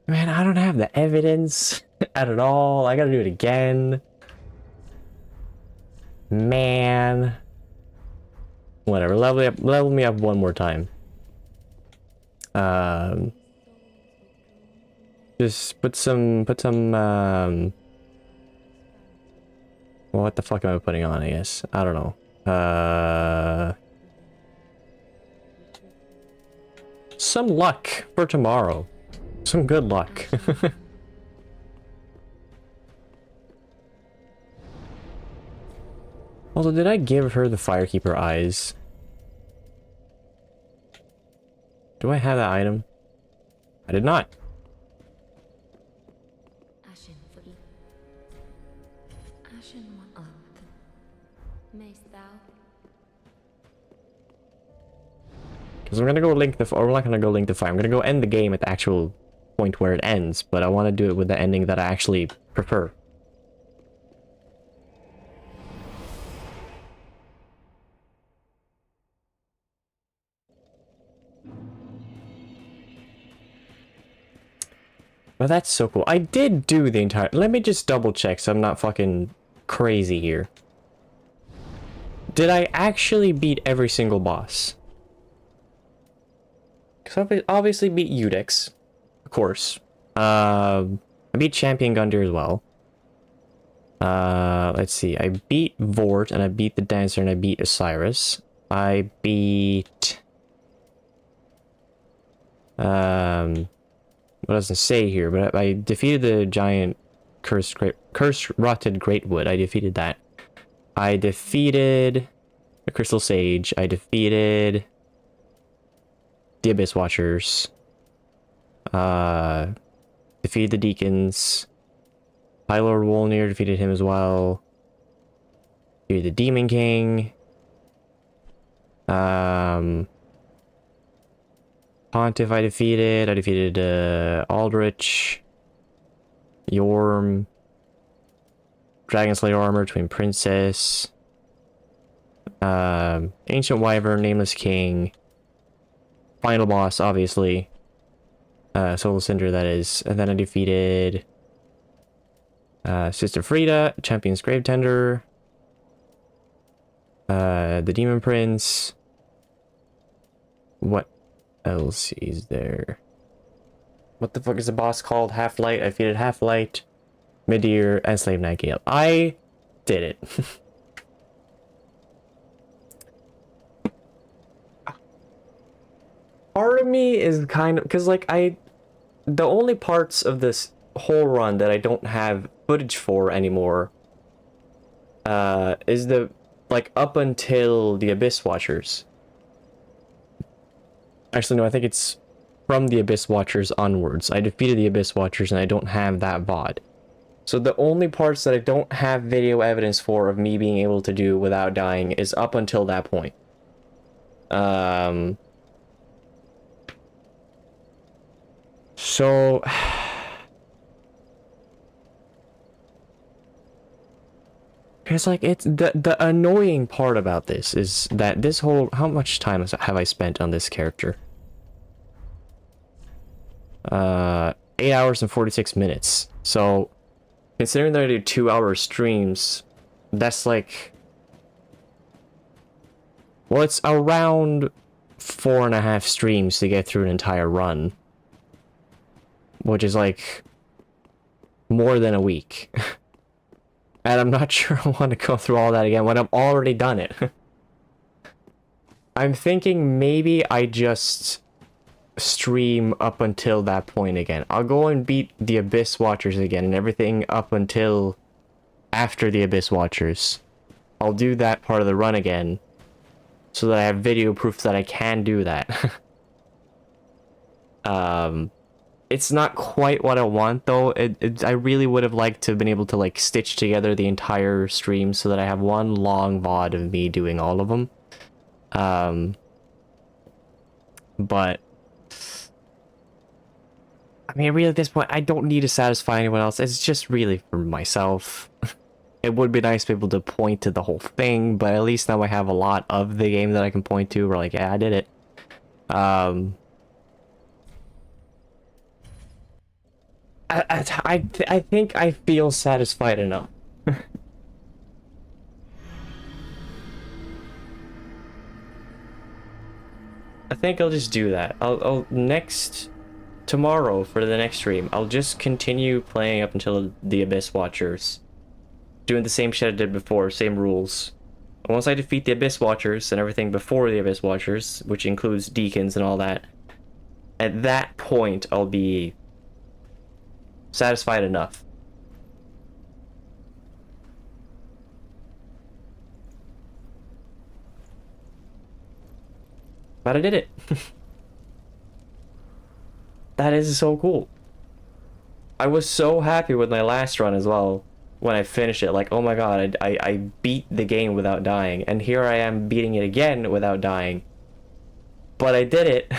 man, I don't have the evidence at all. I gotta do it again. Man. Whatever. Level me up one more time. Just put some well, what the fuck am I putting on, I guess? I don't know. Some luck for tomorrow. Some good luck. Also, did I give her the Firekeeper eyes? Do I have that item? I did not. Ashen for e. Ashen one of. Mayst thou? Because I'm gonna go link the, or we're not gonna go link the fire. I'm gonna go end the game at the actual point where it ends, but I want to do it with the ending that I actually prefer. Well, that's so cool. I did do the entire... Let me just double check so I'm not fucking crazy here. Did I actually beat every single boss? Because I obviously beat Eudex, of course. I beat Champion Gundyr as well. Let's see. I beat Vort, and I beat the Dancer, and I beat Osiris. I beat... What does it say here? But I defeated the giant cursed rotted Greatwood. I defeated that. I defeated the Crystal Sage. I defeated the Abyss Watchers. Defeated the Deacons. High Lord Wolnir, defeated him as well. Defeated the Demon King. Pontiff I defeated Aldrich, Yorm, Dragon Slayer armor, Twin Princess, Ancient Wyvern, Nameless King, final boss obviously, Soul Cinder that is, and then I defeated Sister Frida, Champion's Gravetender, the Demon Prince. What else is there? What the fuck is the boss called? Half-Light. I defeated Half-Light, Midir, and Slave Knight Gale. I did it. Part of me is kind of... Because, like, the only parts of this whole run that I don't have footage for anymore is the... Like, up until the Abyss Watchers. Actually, no, I think it's from the Abyss Watchers onwards. I defeated the Abyss Watchers and I don't have that VOD. So the only parts that I don't have video evidence for of me being able to do without dying is up until that point. So... Because like it's the annoying part about this is that this whole how much time have I spent on this character? 8 hours and 46 minutes. So considering that I do 2-hour streams, that's like, well, it's around 4.5 streams to get through an entire run, which is like more than a week. And I'm not sure I want to go through all that again when I've already done it. I'm thinking maybe I just stream up until that point again. I'll go and beat the Abyss Watchers again and everything up until after the Abyss Watchers. I'll do that part of the run again so that I have video proof that I can do that. It's not quite what I want though. I really would have liked to have been able to like stitch together the entire stream so that I have one long VOD of me doing all of them. But I mean, really at this point, I don't need to satisfy anyone else. It's just really for myself. It would be nice to be able to point to the whole thing, but at least now I have a lot of the game that I can point to. We're like, yeah, I did it. I think I feel satisfied enough. I think I'll just do that. I'll tomorrow for the next stream, I'll just continue playing up until the Abyss Watchers. Doing the same shit I did before, same rules. And once I defeat the Abyss Watchers and everything before the Abyss Watchers, which includes deacons and all that, at that point I'll be satisfied enough. But I did it. That is so cool. I was so happy with my last run as well when I finished it. Like, oh my god, I beat the game without dying. And here I am beating it again without dying. But I did it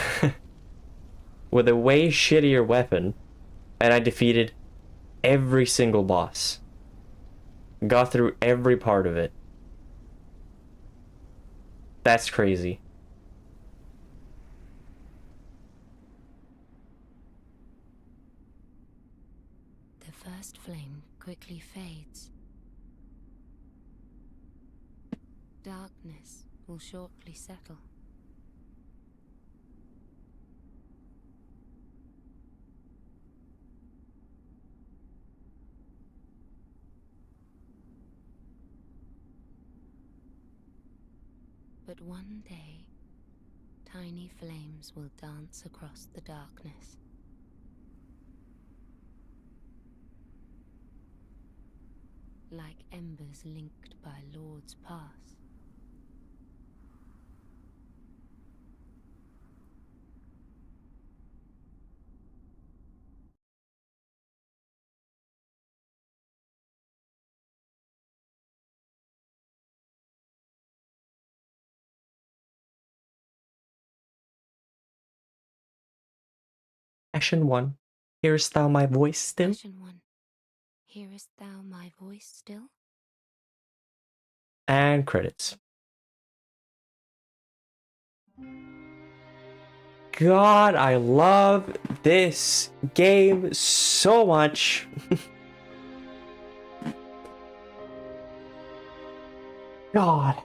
with a way shittier weapon. And I defeated every single boss. Got through every part of it. That's crazy. The first flame quickly fades. Darkness will shortly settle. But one day, tiny flames will dance across the darkness. Like embers linked by Lord's Pass. Ashen One, hearest thou my voice still? Ashen One, hearest thou my voice still? And credits. God, I love this game so much. God.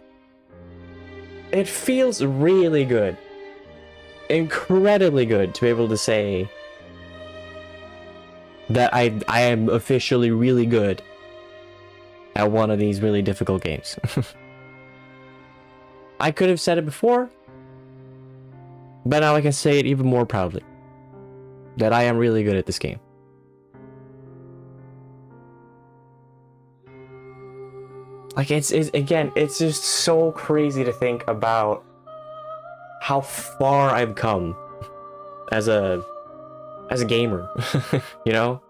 It feels really good. Incredibly good to be able to say that I am officially really good at one of these really difficult games. I could have said it before, but now I can say it even more proudly. That I am really good at this game. Like, it's just so crazy to think about how far I've come as a gamer, you know?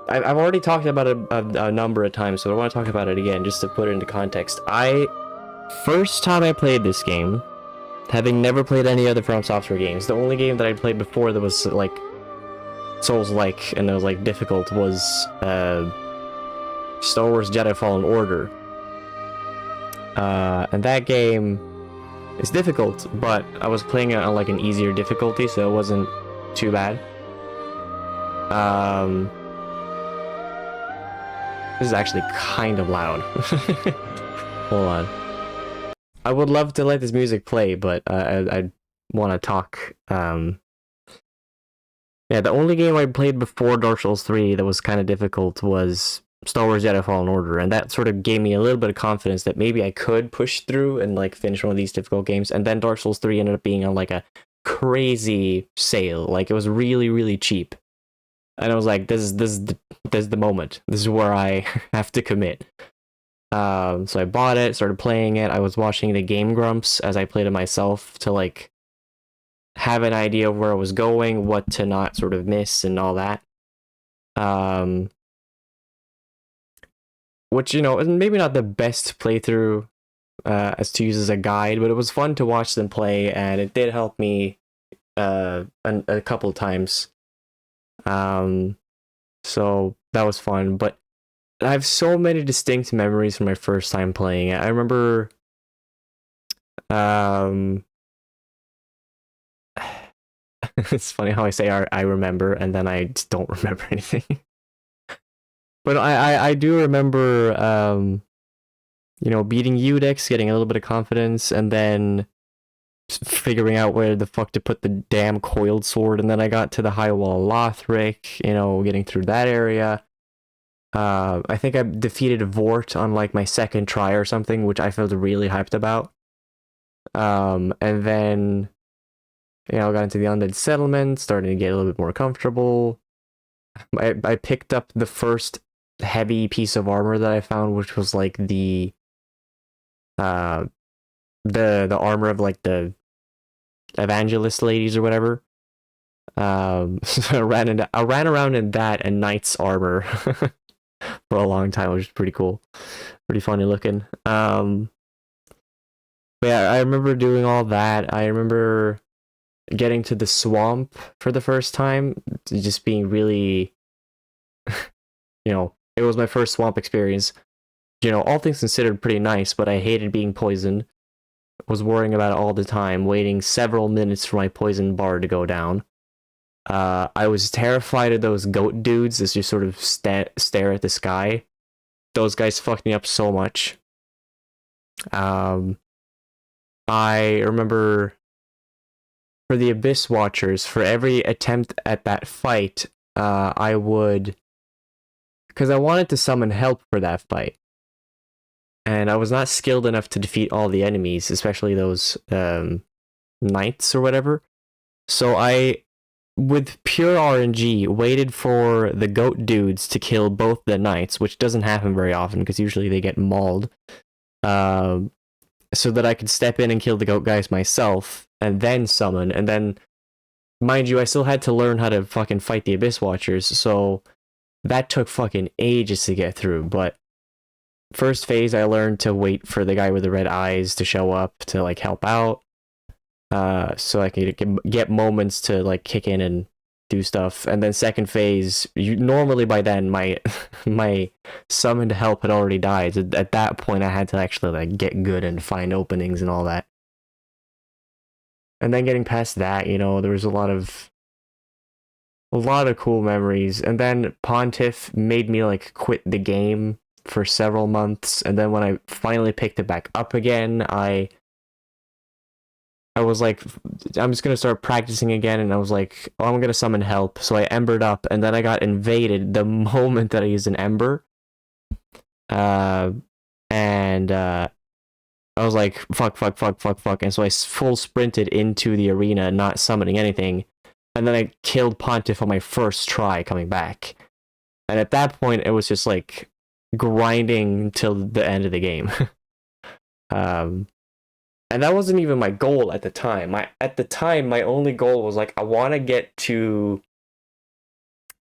I've already talked about it a number of times, so I want to talk about it again, just to put it into context. First time I played this game, having never played any other From Software games, the only game that I played before that was, like, Souls-like and it was like difficult was Star Wars Jedi Fallen Order. And that game is difficult, but I was playing it on like an easier difficulty, so it wasn't too bad. This is actually kind of loud. Hold on. I would love to let this music play, but I want to talk. Yeah, the only game I played before Dark Souls 3 that was kind of difficult was Star Wars Jedi Fallen Order, and that sort of gave me a little bit of confidence that maybe I could push through and like finish one of these difficult games. And then Dark Souls 3 ended up being on like a crazy sale. Like it was really, really cheap. And I was like, this is the moment. This is where I have to commit. So I bought it, started playing it. I was watching the Game Grumps as I played it myself to like have an idea of where I was going, what to not sort of miss and all that. Which, you know, is maybe not the best playthrough as to use as a guide, but it was fun to watch them play, and it did help me a couple of times. So that was fun, but I have so many distinct memories from my first time playing it. I remember it's funny how I say I remember and then I just don't remember anything. But I do remember you know, beating Udex, getting a little bit of confidence, and then figuring out where the fuck to put the damn coiled sword, and then I got to the High Wall of Lothric, you know, getting through that area. I think I defeated Vort on like my second try or something, which I felt really hyped about. And then, you know, got into the Undead Settlement, starting to get a little bit more comfortable. I picked up the first heavy piece of armor that I found, which was like the armor of like the evangelist ladies or whatever. So I ran around in that and knight's armor for a long time, which is pretty cool, pretty funny looking. But yeah, I remember doing all that. I remember getting to the swamp for the first time, just being really, you know, it was my first swamp experience. You know, all things considered, pretty nice, but I hated being poisoned. Was worrying about it all the time, waiting several minutes for my poison bar to go down. I was terrified of those goat dudes that just sort of stare at the sky. Those guys fucked me up so much. I remember for the Abyss Watchers, for every attempt at that fight, I would... because I wanted to summon help for that fight. And I was not skilled enough to defeat all the enemies, especially those knights or whatever. So I, with pure RNG, waited for the goat dudes to kill both the knights, which doesn't happen very often because usually they get mauled. So that I could step in and kill the goat guys myself, and then summon. And then, mind you, I still had to learn how to fucking fight the Abyss Watchers, so that took fucking ages to get through. But first phase, I learned to wait for the guy with the red eyes to show up to like help out, so I could get moments to like kick in and do stuff. And then second phase, normally by then my summoned help had already died. At that point, I had to actually like get good and find openings and all that. And then getting past that, you know, there was a lot of cool memories. And then Pontiff made me like quit the game for several months, and then when I finally picked it back up again, I was like, I'm just gonna start practicing again, and I was like, oh, I'm gonna summon help. So I embered up, and then I got invaded the moment that I used an ember. And I was like, fuck, and so I full sprinted into the arena, not summoning anything, and then I killed Pontiff on my first try coming back. And at that point, it was just like grinding till the end of the game. And that wasn't even my goal at the time. At the time, my only goal was like, I want to get to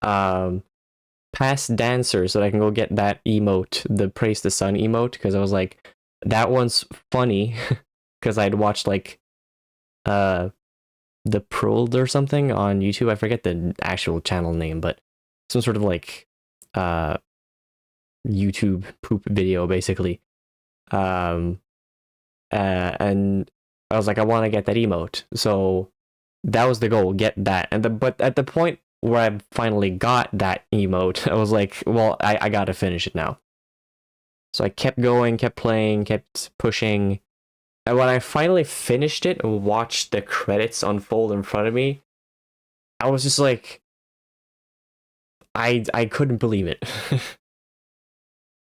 past Dancer so that I can go get that emote, the Praise the Sun emote, because I was like, that one's funny, because I'd watched like the Pruld or something on YouTube. I forget the actual channel name, but some sort of like YouTube poop video basically. And I was like, I want to get that emote, so that was the goal, get that. But at the point where I finally got that emote, I was like, well, I gotta finish it now. So I kept going, kept playing, kept pushing, and when I finally finished it and watched the credits unfold in front of me, I was just like, I couldn't believe it.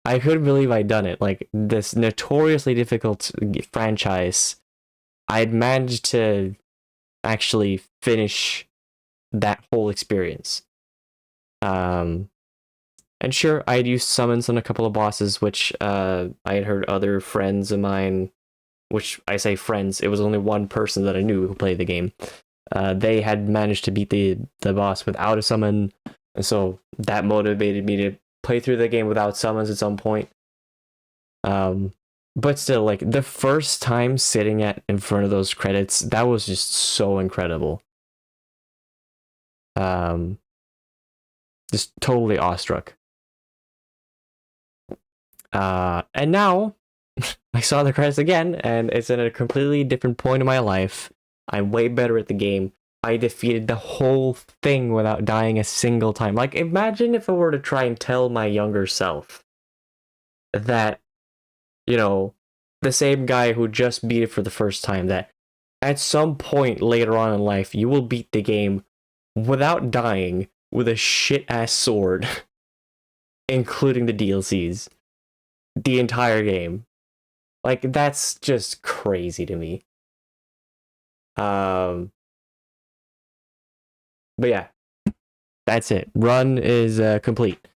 I couldn't believe I'd done it. Like, this notoriously difficult franchise, I'd managed to actually finish that whole experience. And sure, I had used summons on a couple of bosses, which I had heard other friends of mine, which I say friends, it was only one person that I knew who played the game. They had managed to beat the boss without a summon, and so that motivated me to play through the game without summons at some point. But still, like, the first time sitting in front of those credits, that was just so incredible. Just totally awestruck. And now I saw the credits again, and it's at a completely different point in my life. I'm way better at the game. I defeated the whole thing without dying a single time. Like, imagine if I were to try and tell my younger self that, you know, the same guy who just beat it for the first time, that at some point later on in life, you will beat the game without dying with a shit-ass sword, including the DLCs. The entire game. Like, that's just crazy to me. But yeah, that's it. Run is complete.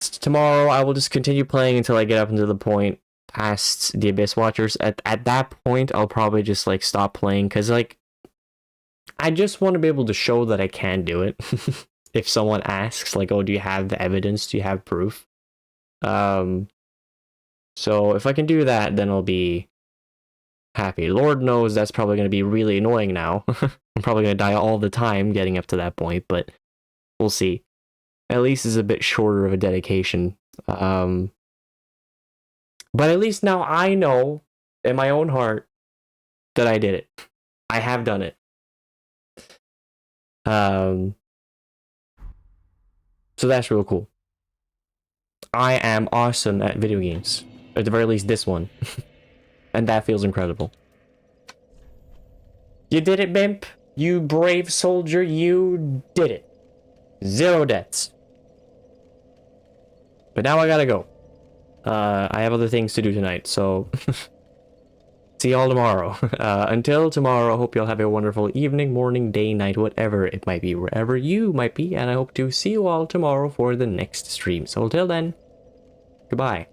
Tomorrow I will just continue playing until I get up into the point past the Abyss Watchers. At that point, I'll probably just like stop playing, because like I just want to be able to show that I can do it. If someone asks, like, oh, do you have the evidence? Do you have proof? So if I can do that, then I'll be happy. Lord knows that's probably going to be really annoying now. I'm probably going to die all the time getting up to that point, but we'll see. At least it's a bit shorter of a dedication. But at least now I know in my own heart that I did it. I have done it. So that's real cool. I am awesome at video games. At the very least, this one. And that feels incredible. You did it, Bimp. You brave soldier, you did it. 0 deaths. But now I gotta go. I have other things to do tonight, so see y'all tomorrow. Until tomorrow, I hope y'all have a wonderful evening, morning, day, night, whatever it might be, wherever you might be, and I hope to see you all tomorrow for the next stream. So until then, goodbye.